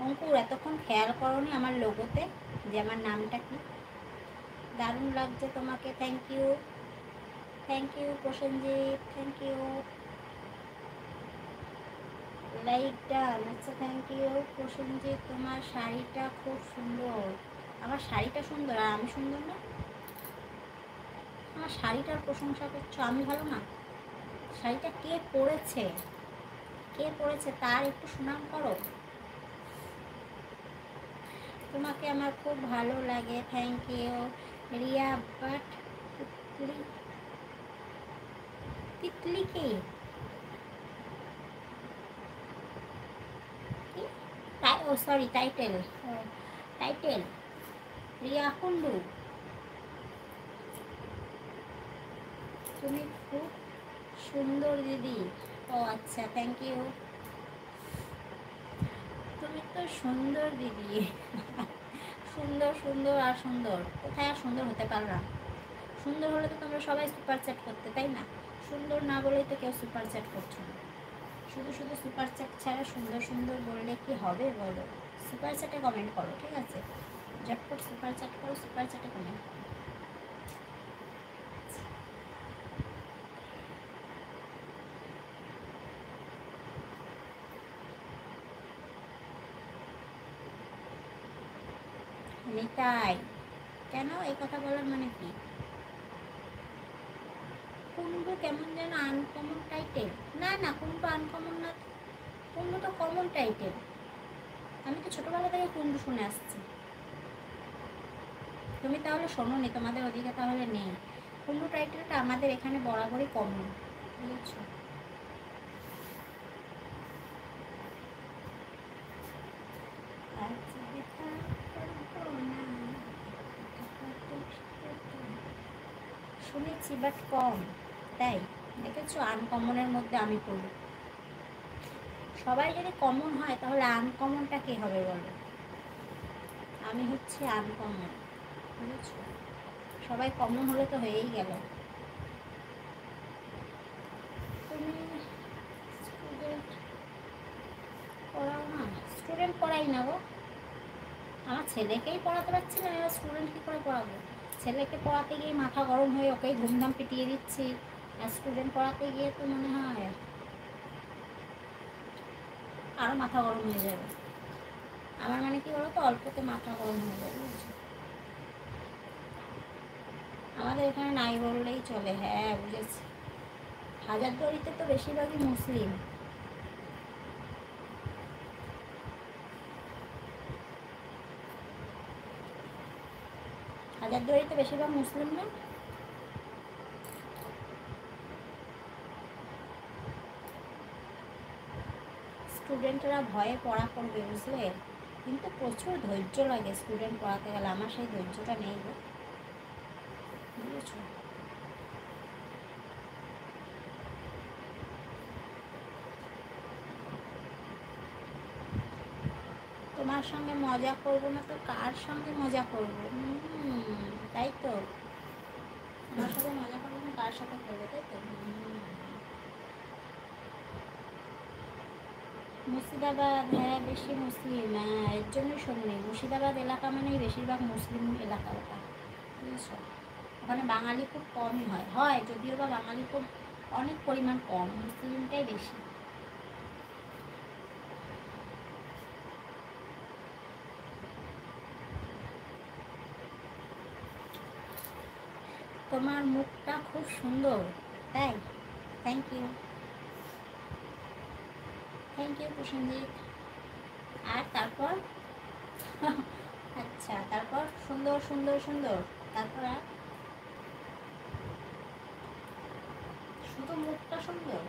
অঙ্কুর, এতক্ষণ খেয়াল করোনি আমার লোগোতে যে আমার নামটা কি? দারুণ লাগছে তোমাকে, thank you, thank you Prosenjit, thank you. Like done, আচ্ছা থ্যাংক ইউ প্রসেনজিৎ। তোমার শাড়িটা খুব সুন্দর। আমার শাড়িটা সুন্দর আর আমি সুন্দর না? আমার শাড়িটার প্রশংসা করছো, আমি ভালো না? শাড়িটা কে পরেছে, কে পরেছে তার একটু সুনাম করো। তোমাকে আমার খুব ভালো লাগে, thank you Riya. But Titli, Titli কে? Oh sorry, title, title Riya Kundu. তুমি খুব সুন্দর দিদি। ও আচ্ছা, থ্যাংক ইউ। তুমি তো সুন্দর দিদি। সুন্দর সুন্দর আর সুন্দর, কোথায় আর সুন্দর হতে পারলাম? সুন্দর হলে তো তোমরা সবাই সুপার চ্যাট করতে, তাই না? সুন্দর না বলেই তো কেউ সুপার চ্যাট করছো না। শুধু শুধু সুপার চ্যাট ছাড়া সুন্দর সুন্দর বললে কি হবে বলো? সুপার চ্যাটে কমেন্ট করো, ঠিক আছে? ঝটপট সুপার চ্যাট করো, সুপার চ্যাটে কমেন্ট করো। নিতাই, কেন এই কথা বলার মানে কি? কুন্ডু কেমন যেন আনকমন টাইটেল। না না, কুন্ডু আনকমন না, কুন্ডু তো কমন টাইটেল। আমি তো ছোটোবেলা থেকে কুন্ডু শুনে আসছি। তুমি তাহলে শোনোনি, তোমাদের ওদিকে তাহলে নেই। কুন্ডু টাইটেলটা আমাদের এখানে বরাবরই কমন, বুঝেছো? শুনেছি বাট কম, তাই দেখেছো? আনকমনের মধ্যে আমি পড়ি। সবাই যদি কমন হয় তাহলে আনকমনটা কে হবে বলো? আমি হচ্ছে আনকমন, বুঝেছো? সবাই কমন হলে তো হয়েই গেল। তুমি স্টুডেন্ট পড়াও না? স্টুডেন্ট পড়াই না গো, আমার ছেলেকেই পড়াতে পারছি না, এবার স্টুডেন্ট কী করে পড়াবো? ছেলেকে পড়াতে গিয়ে মাথা গরম হয়ে ওকেই ধুমধাম পিটিয়ে দিচ্ছি, আর স্টুডেন্ট পড়াতে গিয়ে তো মনে হয় আরও মাথা গরম হয়ে যাবে। আমার মানে কি বলো তো, অল্পতে মাথা গরম হয়ে যাবে, বুঝছো? আমাদের এখানে নাই বললেই চলে, হ্যাঁ বুঝেছি। হাজারদুয়ারিতে তো বেশিরভাগই মুসলিম। হাজারদুয়ারিতে বেশিরভাগ মুসলিম না? স্টুডেন্টরা ভয়ে পড়া করবে, বুঝলে? কিন্তু প্রচুর ধৈর্য লাগে স্টুডেন্ট পড়াতে গেলে, আমার সেই ধৈর্যটা নেই গো, বুঝেছো? তোমার সঙ্গে মজা করবো না তো কার সঙ্গে মজা করবো? তাই তো, আমার সাথে মজা করবো না কার সাথে করবো, তাই তো। মুর্শিদাবাদ, হ্যাঁ বেশি মুসলিম, হ্যাঁ এর জন্যই শুনি। মুর্শিদাবাদ এলাকা মানেই বেশিরভাগ মুসলিম এলাকা ওটা, বুঝেছো? ওখানে বাঙালি খুব কমই হয়, হয় যদিও বা বাঙালি খুব অনেক পরিমাণ কম, মুসলিমটাই বেশি। তোমার মুখটা খুব সুন্দর, তাই? Thank you, thank you Prosenjit. আর তারপর আচ্ছা, তারপর সুন্দর সুন্দর সুন্দর, তারপর আর শুধু মুখটা সুন্দর?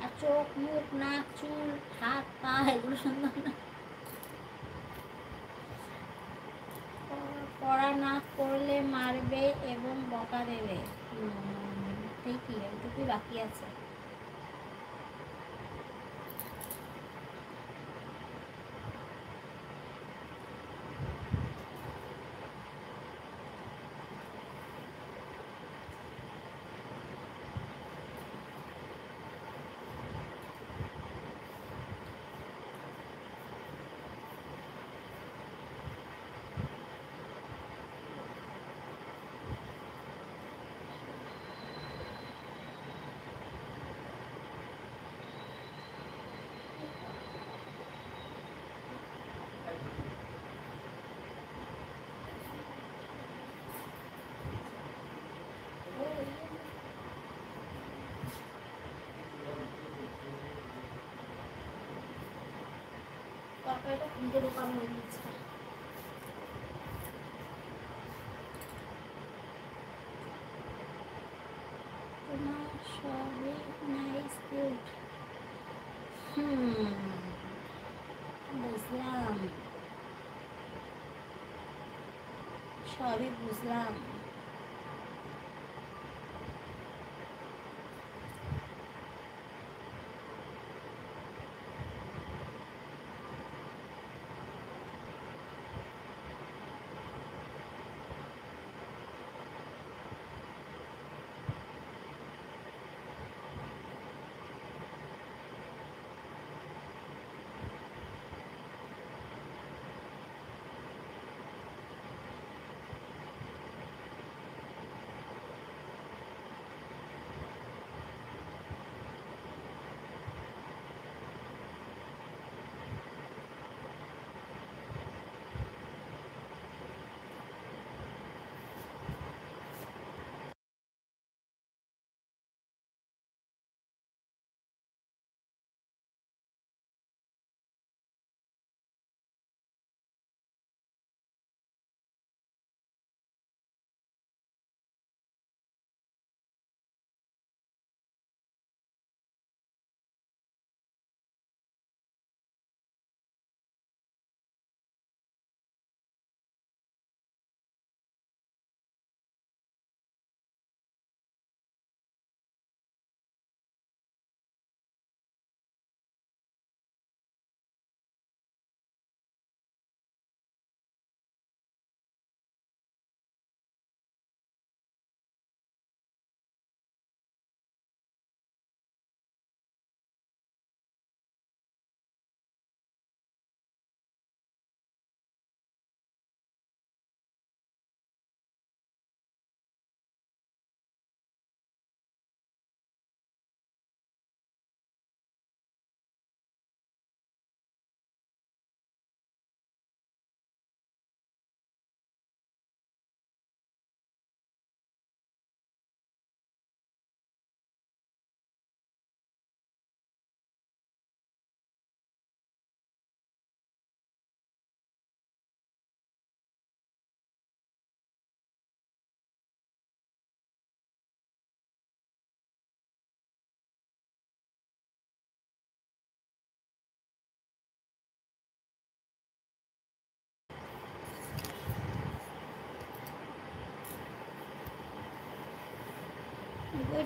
আর চোখ, মুখ, নাক, চুল, হাত, পা এগুলো সুন্দর না? পড়া না করলে মারবে এবং বকা দেবে। ঠিকই, এটুকুই বাকি আছে। তরকারিটা খুঁজে ঢোকানো হয়ে গেছে। তোমার সবই নাইস গুড। বুঝলাম, সবই বুঝলাম।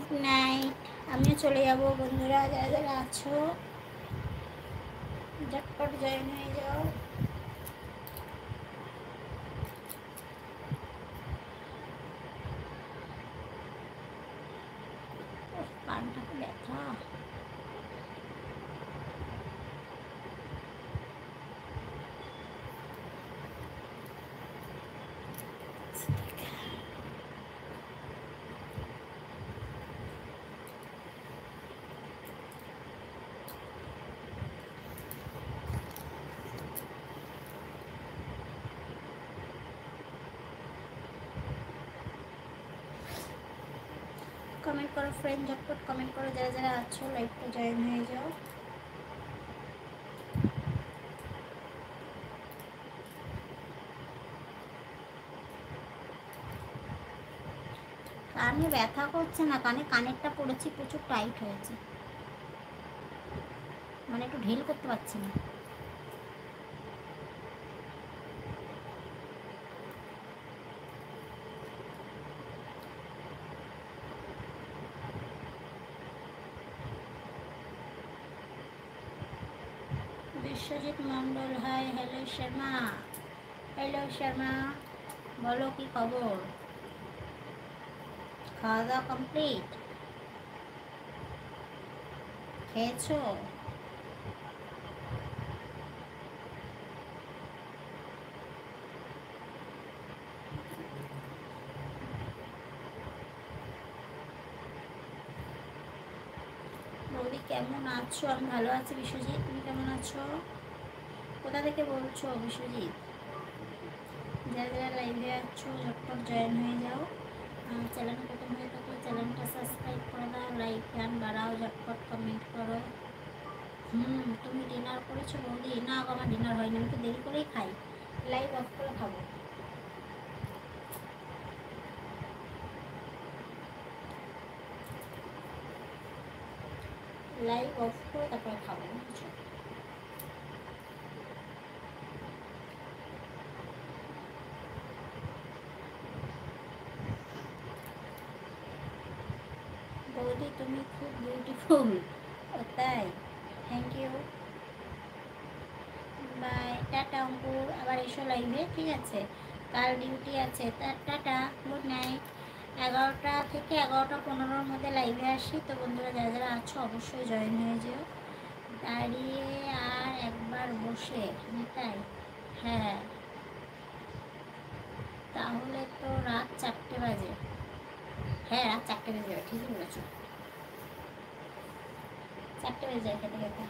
Good night. আমিও চলে যাব বন্ধুরা, যারা যারা আছো ঝটপট জয়েন হয়ে যাও। কানটাকে ব্যথা। কমেন্ট করো ফ্রেন্ড, ঝটপট কমেন্ট করো, যারা যারা আছো লাইভটা জয়েন হয়ে যাও। কানে ব্যথা করছে না, কানেরটা পড়েছি প্রচুর টাইট হয়েছে, মানে একটু ঢিল করতে পারছি না। Biswajit Mondal, hi. Hello Sharma, hello Sharma, বলো কি খবর? খাওয়া দাওয়া কমপ্লিট? খেয়েছো? বৌদি কেমন আছো? আমি ভালো আছি বিশ্বজিৎ, তুমি কেমন আছো? কোথা থেকে বলছো বিশ্বজিৎ? যারা যারা লাইভে আছো ঝটপট জয়েন হয়ে যাও। চ্যানেল প্রথম হয়ে থাকলে চ্যানেলটা সাবস্ক্রাইব করে দাও, লাইক গান বাড়াও, ঝটপট কমেন্ট করো। তুমি ডিনার করেছো বৌদি? না গো, আমার ডিনার হয়নি, আমি তো দেরি করেই খাই, লাইভ অফ করে খাবো। লাইভ অফ করে তারপরে খাবো, বুঝছো? বৌদি তুমি খুব বিউটিফুল। ও তাই? থ্যাংক ইউ, বাই, টাটা অঙ্কুর, আবার এসো লাইভে, ঠিক আছে? কাল ডিউটি আছে, টাটা, গুড নাইট। 11টা থেকে 11টা 15-র মধ্যে লাইভে আসি, তো বন্ধুরা যারা যারা আছো অবশ্যই জয়েন হয়ে যেও। দাঁড়িয়ে আর একবার বসে, তাই? হ্যাঁ, তাহলে তো রাত 4টে বাজে। হ্যাঁ, রাত 4টে বেজে যাবে, ঠিকই বলেছো, 4টে বেজে যায় খেতে খেতে।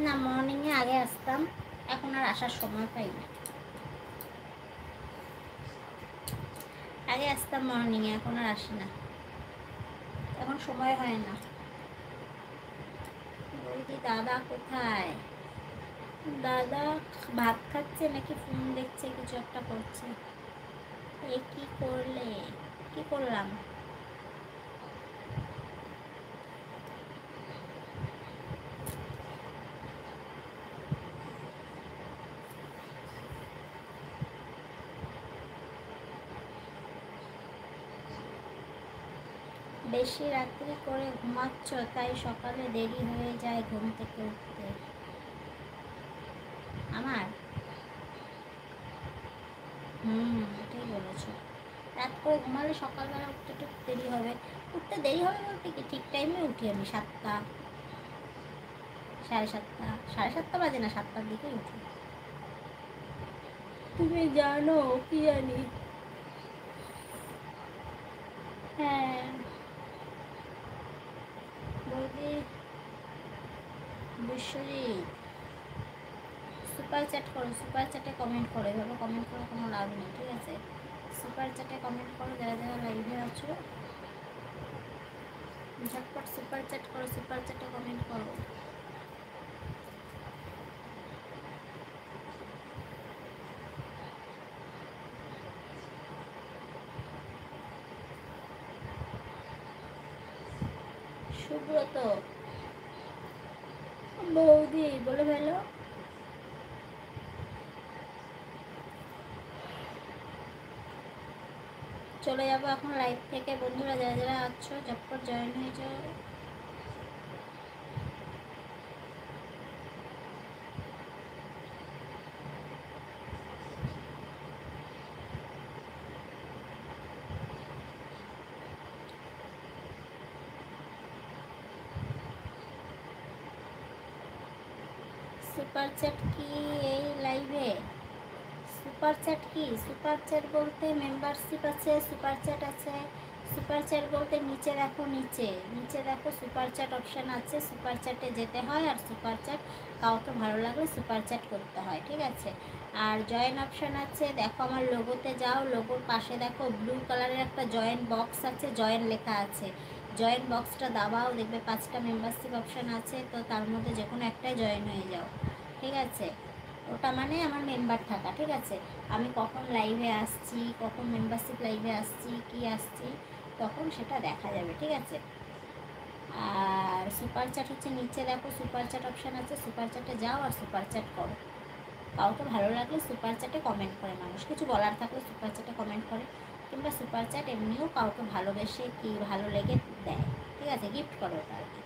না, মর্নিংয়ে আগে আসতাম, এখন আর আসার সময় পাই না। আগে আসতাম মর্নিংয়ে, এখন আর আসি না, এখন সময় হয় না। বলছি দাদা কোথায়? দাদা ভাত খাচ্ছে নাকি ফোন দেখছে, কিছু একটা করছে। এ কি করলে? কি করলাম? বেশি রাত্রি করে ঘুমাচ্ছ, তাই সকালে দেরি হয়ে যায় ঘুম থেকে উঠতে। আমার এটাই বলেছো, রাত করে ঘুমালে সকালবেলা উঠতে একটু দেরি হবে। উঠতে দেরি হবে বলতে কি, ঠিক টাইমে উঠি আমি, 7টা, 7:30, 7:30 বাজে না, 7টার দিকেই উঠি। তুমি জানো কি জানি? হ্যাঁ বৌদি। বিশ্বজিৎ সুপার চ্যাট করো, সুপার চ্যাটে কমেন্ট করো, এভাবে কমেন্ট করে কোনো লাভ নেই, ঠিক আছে? সুপার চ্যাটে কমেন্ট করো, যারা যারা লাইভে আছো ঝটপট সুপার চ্যাট করো, সুপার চ্যাটে কমেন্ট করো। সুব্রত বৌদি বলে ফেলো। চলে যাবো এখন লাইভ থেকে। বন্ধুরা যারা যারা আছো ঝটপট জয়েন হয়ে যাও। সুপার চ্যাট কি এই লাইভে? সুপার চ্যাট কি? সুপার চ্যাট বলতে মেম্বারশিপ আছে, সুপার চ্যাট আছে। সুপার চ্যাট বলতে নিচে দেখো, নিচে নিচে দেখো সুপার চ্যাট অপশান আছে। সুপার চ্যাটে যেতে হয় আর সুপার চ্যাট কাউকে ভালো লাগলে সুপার চ্যাট করতে হয়, ঠিক আছে। আর জয়েন অপশান আছে, দেখো আমার লোগোতে যাও, লোগোর পাশে দেখো ব্লু কালারের একটা জয়েন বক্স আছে, জয়েন লেখা আছে। জয়েন বক্সটা দাবাও, দেখবে 5টা মেম্বারশিপ অপশান আছে, তো তার মধ্যে যে কোনো একটাই জয়েন হয়ে যাও, ঠিক আছে। ওটা মানে আমার মেম্বার থাকা, ঠিক আছে। আমি কখন লাইভে আসছি, কখন মেম্বারশিপ লাইভে আসছি, কি আসছি, তখন সেটা দেখা যাবে, ঠিক আছে। আর সুপার চ্যাট হচ্ছে নিচে দেখো সুপার চ্যাট অপশান আছে, সুপার চ্যাটে যাও আর সুপার চ্যাট করো। কাউকে ভালো লাগলে সুপার চ্যাটে কমেন্ট করে, মানুষ কিছু বলার থাকলে সুপার চ্যাটে কমেন্ট করে, কিংবা সুপার চ্যাট এমনিও কাউকে ভালোবেসে কি ভালো লেগে দেয়, ঠিক আছে, গিফট করো ওটা আর কি।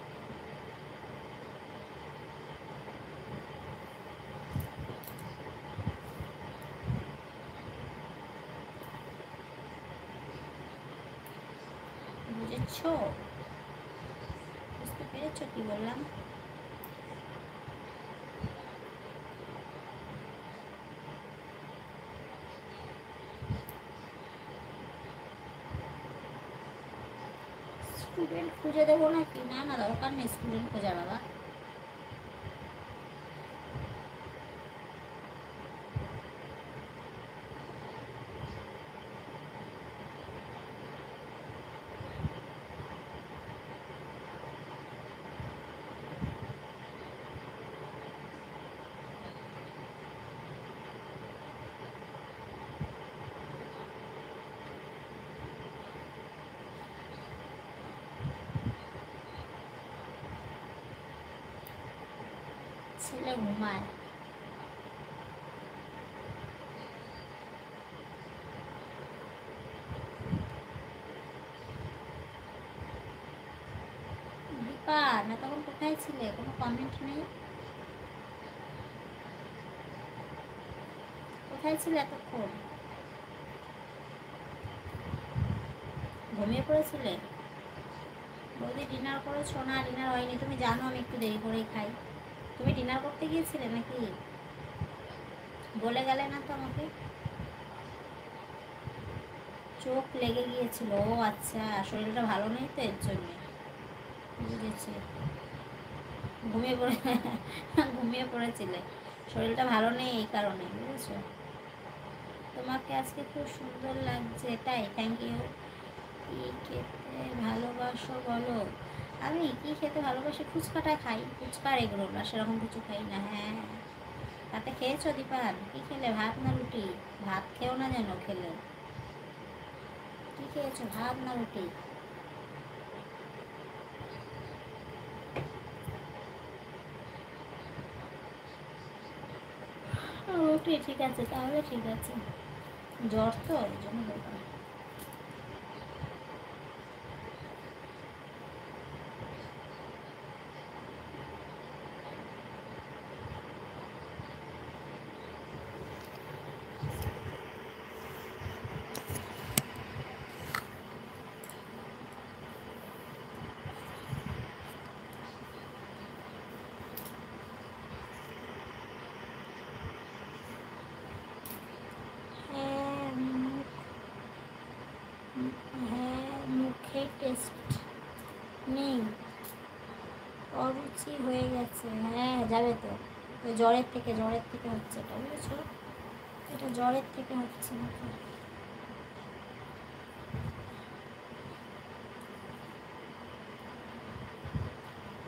বুঝেছো? বুঝতে পেরেছো কি বললাম? স্টুডেন্ট খুঁজে দেবো নাকি? না না, দরকার নেই স্টুডেন্ট খোঁজা বাবা। ছেলে ঘুমায়। দীপা না, তখন কোথায় ছিলে? কোনো কমেন্ট নেই, কোথায় ছিলে এতক্ষণ? ঘুমিয়ে পড়েছিলে? বৌদি ডিনার করেছো? না ডিনার হয়নি, তুমি জানো আমি একটু দেরি করেই খাই। তুমি ডিনার করতে গিয়েছিলে নাকি? বলে গেলে না তো আমাকে। চোখ লেগে গিয়েছিল, ও আচ্ছা, শরীরটা ভালো নেই তো এর জন্যে। বুঝেছি। ঘুমিয়ে পড়ে ঘুমিয়ে পড়েছিলে, শরীরটা ভালো নেই এই কারণে, বুঝেছো। তোমাকে আজকে খুব সুন্দর লাগছে, তাই? Thank you. কী খেতে ভালোবাসো বলো? আমি কী খেতে ভালোবাসি? ফুচকাটা খাই, ফুচকা এগুলো না, সেরকম কিছু খাই না। হ্যাঁ, তাতে খেয়েছো দীপান? কী খেলে, ভাত না রুটি? ভাত খেও না যেন খেলে। কী খেয়েছো, ভাত না রুটি? রুটি, ঠিক আছে তাহলে, ঠিক আছে। জ্বর তো এই জন্য বললাম। হ্যাঁ হ্যাঁ, মুখে টেস্ট নেই, অরুচি হয়ে গেছে। হ্যাঁ যাবে তো, ওই জ্বরের থেকে হচ্ছে এটা, বুঝেছো। এটা জ্বরের থেকে হচ্ছে নাকি?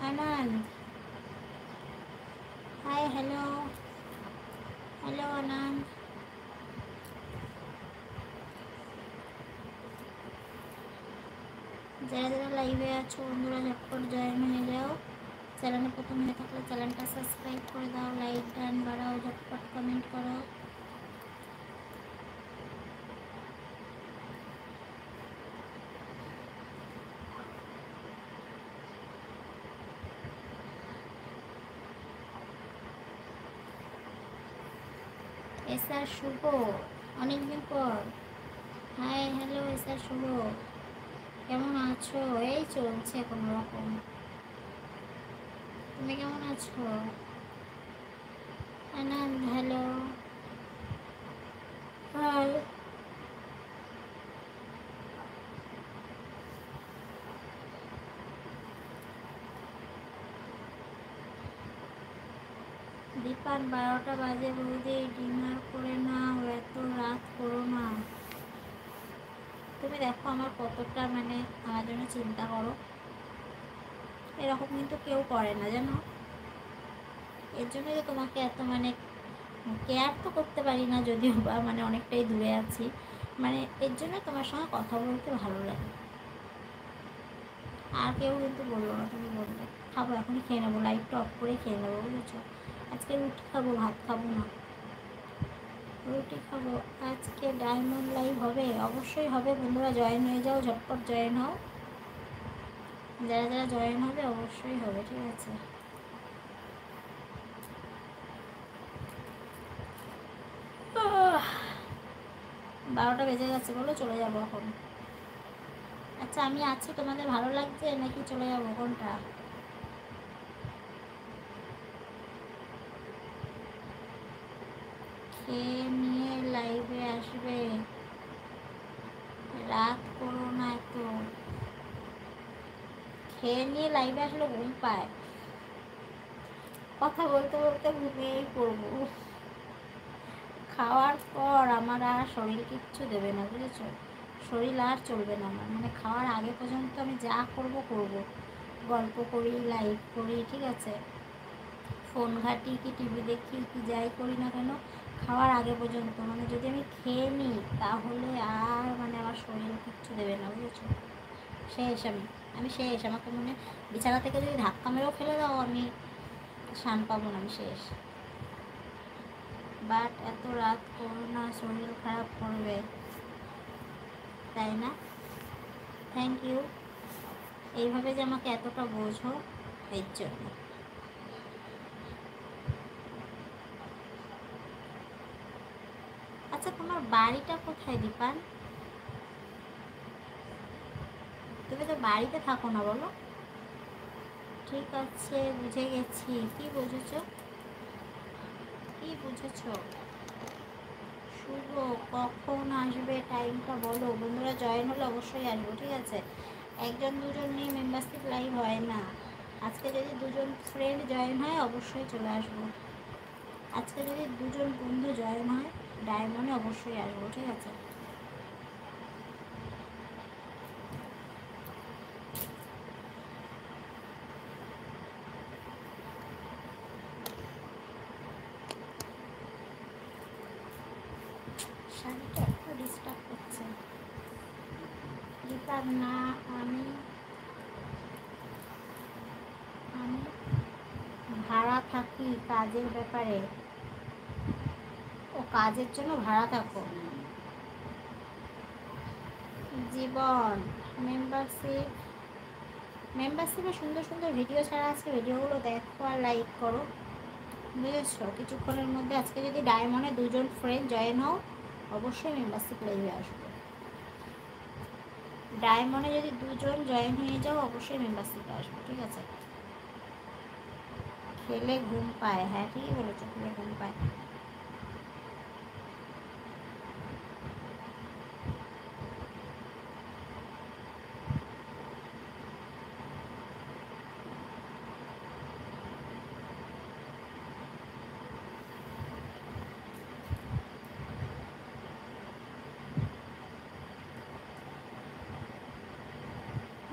আনন্দ, হাই, হ্যালো, হ্যালো আনন্দ। যারা যারা লাইভে আছো বন্ধুরা ঝটপট জয়েন হয়ে যাও। চ্যানেলে প্রথম হয়ে থাকলে চ্যানেলটা সাবস্ক্রাইব করে দাও, লাইক ডান বাড়াও, ঝটপট কমেন্ট করো। এসআর শুভ, অনেকদিন পর। হাই হ্যালো এসআর শুভ, কেমন আছো? এই চলছে কোনো রকম। তুমি কেমন আছো? আনন্দ হ্যালো। হাই দীপান, 12টা বাজে বৌদি, ডিনার করে নাও, এত রাত করো না। তুমি দেখো আমার কতটা মানে আমার জন্য চিন্তা করো, এরকম কিন্তু কেউ করে না জানো। এর জন্য যে তোমাকে এত মানে কেয়ার তো করতে পারি না যদিও বা মানে অনেকটাই দূরে আছি, মানে এর জন্য তোমার সঙ্গে কথা বলতে ভালো লাগে। আর কেউ কিন্তু বললো না, তুমি বললে। খাবো, এখনই খেয়ে নেবো, লাইটটা অফ করে খেয়ে নেবো বুঝেছো। আজকে রুটি খাবো, ভাত খাবো না, রুটি খাবো আজকে। ডায়মন্ড লাইভ হবে, অবশ্যই হবে বন্ধুরা, জয়েন হয়ে যাও, ঝটপট জয়েন হও। যারা যারা জয়েন হবে অবশ্যই হবে, ঠিক আছে। 12টা বেজে গেছে, বলো চলে যাবো এখন? আচ্ছা আমি আছি, তোমাদের ভালো লাগছে নাকি চলে যাবো, কোনটা? খেয়ে নিয়ে লাইভে আসবে, রাত করো না এত। খেয়ে নিয়ে লাইভে আসলে ঘুম পায়, কথা বলতে বলতে ঘুমিয়েই পড়বো। খাওয়ার পর আমার আর শরীর কিচ্ছু দেবে না বুঝেছো, শরীর আর চলবে না আমার, মানে খাওয়ার আগে পর্যন্ত আমি যা করব করব, গল্প করি, লাইভ করি, ঠিক আছে, ফোন ঘাঁটি কি টিভি দেখি কি যাই করি না কেন, খাওয়ার আগে পর্যন্ত মানে যদি আমি খেয়ে নিই তাহলে আর মানে আমার শরীর কিচ্ছু দেবে না বুঝেছো। শেষ আমি শেষ, আমাকে মানে বিছানা থেকে যদি ধাক্কা মেরেও ফেলে দাও আমি শান পাবো না, আমি শেষ। বাট এত রাত করো না, শরীর খারাপ করবে, তাই না? থ্যাংক ইউ, এইভাবে যে আমাকে এতটা বোঝো, এর জন্য। আচ্ছা তোমার বাড়িটা কোথায় দীপান? তুমি তো বাড়িতে থাকো না বলো। ঠিক আছে বুঝে গেছি, কি বুঝেছো, কি বুঝেছো? শুভ, কখন আসবে টাইমটা বলো বন্ধুরা, জয়েন হলে অবশ্যই আসবো, ঠিক আছে। একজন দুজন নিয়ে মেম্বারশিপ লাইভ হয় না, আজকে যদি দুজন ফ্রেন্ড জয়েন হয় অবশ্যই চলে আসবো, আজকে যদি দুজন বন্ধু জয়েন হয় ডায়মন্ডে অবশ্যই আসবো, ঠিক আছে। শাড়িটা একটু ডিস্টার্ব করছে গীতার না। আমি আমি ভাড়া থাকি কাজের ব্যাপারে। ও কাজের জন্য ভাড়া থাকো? জীবন, মেম্বারশিপ, মেম্বারশিপে সুন্দর সুন্দর ভিডিও ছাড়া আছে, ভিডিওগুলো দেখো আর লাইক করো বুঝেছো। কিছুক্ষণের মধ্যে আজকে যদি ডায়মন্ডে দুজন ফ্রেন্ড জয়েন হও অবশ্যই মেম্বারশিপ লাইভে আসবো। ডায়মন্ডে যদি দুজন জয়েন হয়ে যাও অবশ্যই মেম্বারশিপে আসবো, ঠিক আছে। খেলে ঘুম পায়, হ্যাঁ ঠিকই বলেছো, খেলে ঘুম পায়।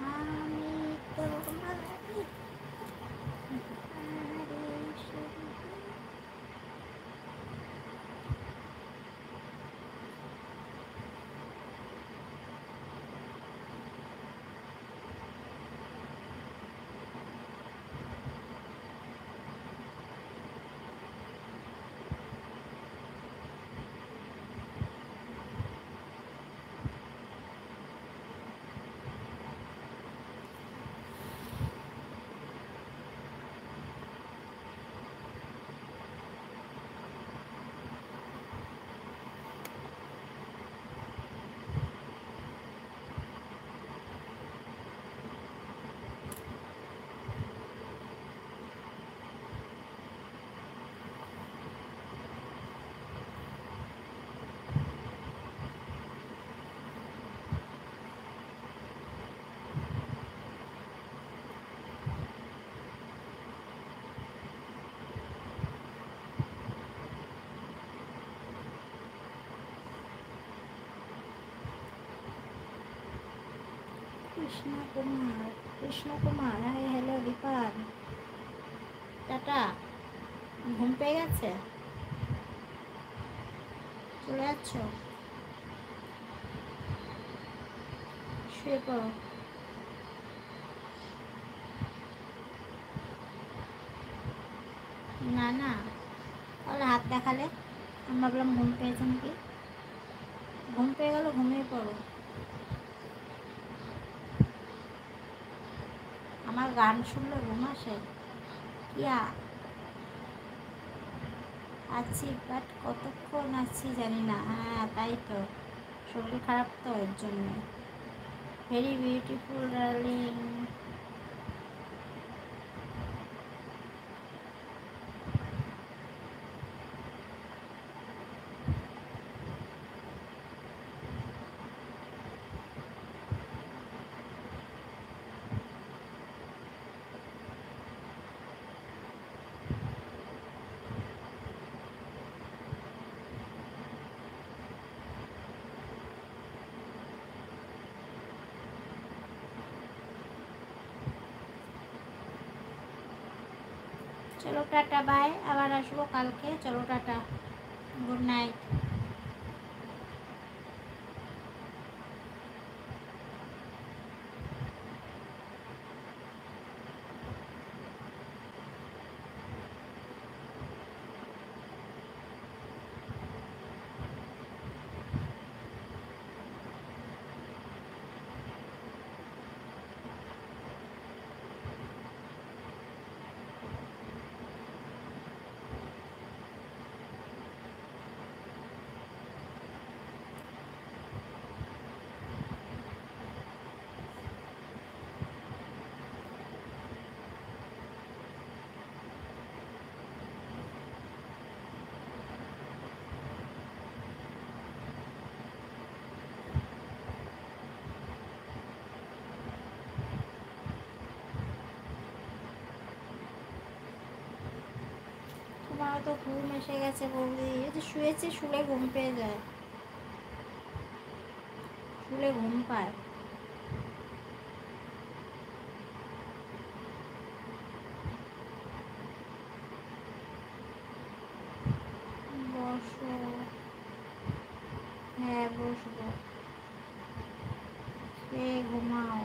আমি তোমারই Krishna Kumar hi hello Dipan, tata. ঘুম পেয়ে গেছে, চলে যাচ্ছ, শুয়ে পড়ো। না না, তাহলে হাত দেখালে, আমি ভাবলাম ঘুম পেয়েছে নাকি। ঘুম পেয়ে গেল, ঘুমিয়ে পড়ো। আমার গান শুনলে ঘুম আসে? কিয়া আছি, বাট কতক্ষণ আছি জানি না। হ্যাঁ তাই তো, শরীর খারাপ তো এর জন্য। Very beautiful darling. চলো টাটা, বাই, আবার আসবো কালকে। চলো টাটা, গুড নাইট। তোমারও তো ঘুম এসে গেছে বৌদি। এই যে শুয়েছে, শুলে ঘুম পেয়ে যায়, শুলে ঘুম পায়। বসো। হ্যাঁ বসবো, ঘুমাও।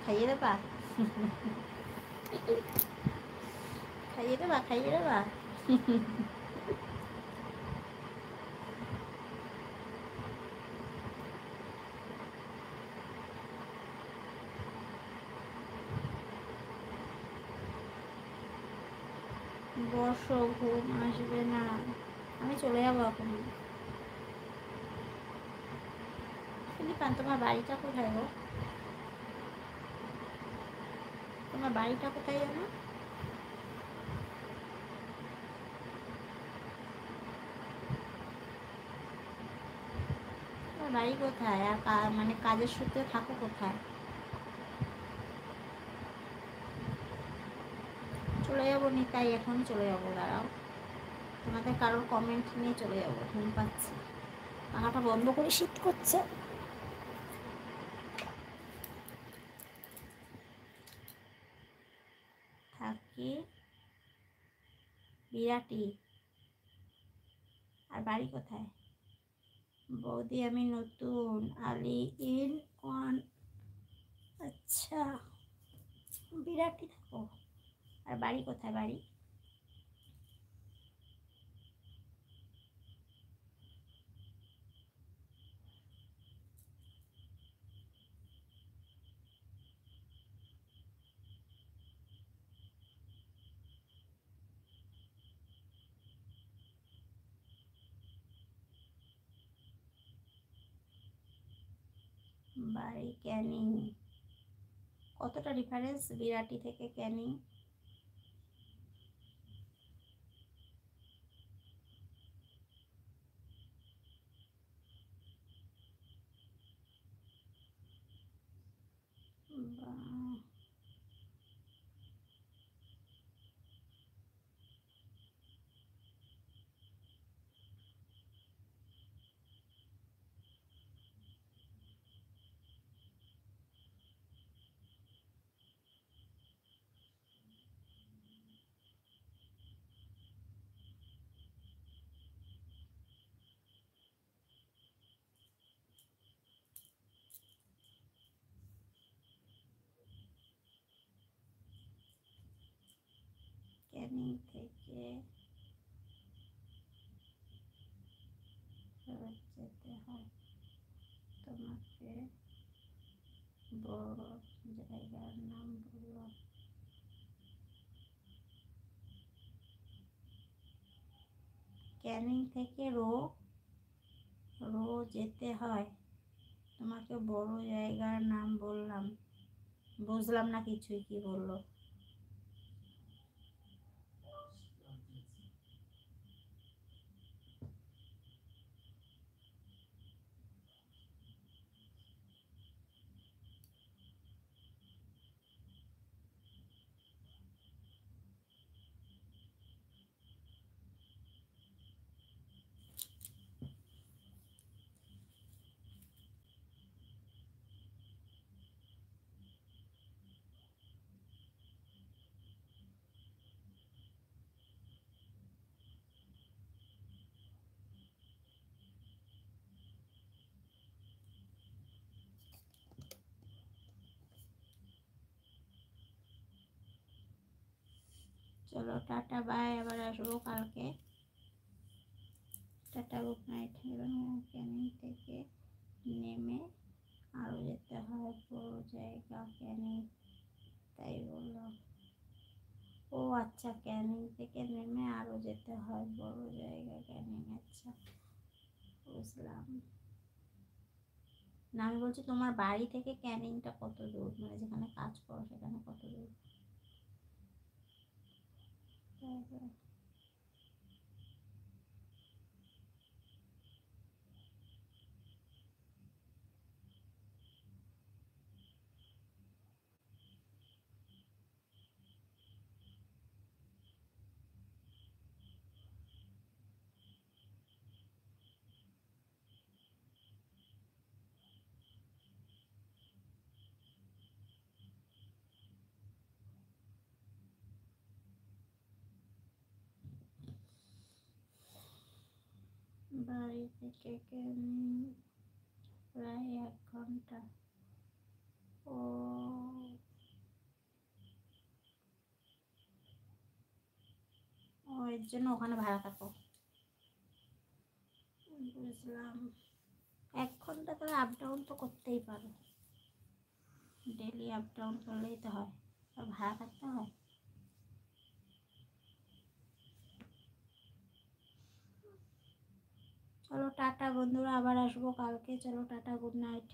খাইয়ে দেবা, খাইয়ে দেবা, খাইয়ে দেবা। বসো, ঘুম আসবে না। আমি চলে যাবো এখন। দিপান, তোমার বাড়িটা কোথায় গো? তোমার বাড়িটা কোথায় জানো? তোমার বাড়ি কোথায়? আর মানে কাজের সূত্রে থাকো কোথায়? চলে যাবো নি, তাই এখনই চলে যাবো, দাঁড়াও। তোমাদের কারোর কমেন্ট নিয়ে চলে যাবো, ঘুম পাচ্ছে। পাখাটা বন্ধ করে শীত করছে। থাকি বিরাটি। আর বাড়ি কোথায়? বৌদি আমি নতুন, আলি ইন ওয়ান। আচ্ছা, বিরাটি থাকো। আর বাড়ি কোথায়? বাড়ি বাড়ি ক্যানিং। কতটা ডিফারেন্স বিরাটি থেকে ক্যানিং? ক্যানিং থেকে যেতে হয়, তোমাকে বড় জায়গার নাম বললো। ক্যানিং থেকে রো যেতে হয়, তোমাকে বড় জায়গার নাম বললাম। বুঝলাম না কিছুই, কি বললো? চলো টাটা বাই, আবার আসবো কালকে। Tata, good night. ক্যানিং থেকে নেমে আরও যেতে হয় বড় জায়গা ক্যানিং, তাই বললাম। ও আচ্ছা, ক্যানিং থেকে নেমে আরও যেতে হয় বড় জায়গা ক্যানিং, আচ্ছা বুঝলাম। না আমি বলছি তোমার বাড়ি থেকে ক্যানিংটা কত দূর, মানে যেখানে কাজ করো সেখানে কত দূর? বাড়ি থেকে ক্যানিং প্রায় 1 ঘন্টা। ও এর জন্য ওখানে ভাড়া থাকো, বুঝলাম। 1 ঘন্টা তাহলে আপ ডাউন তো করতেই পারো, ডেলি আপ ডাউন করলেই তো হয়, আর ভাড়া থাকতে হয়। চলো টাটা বন্ধুরা, আবার আসবো কালকে। চলো টাটা, গুড নাইট।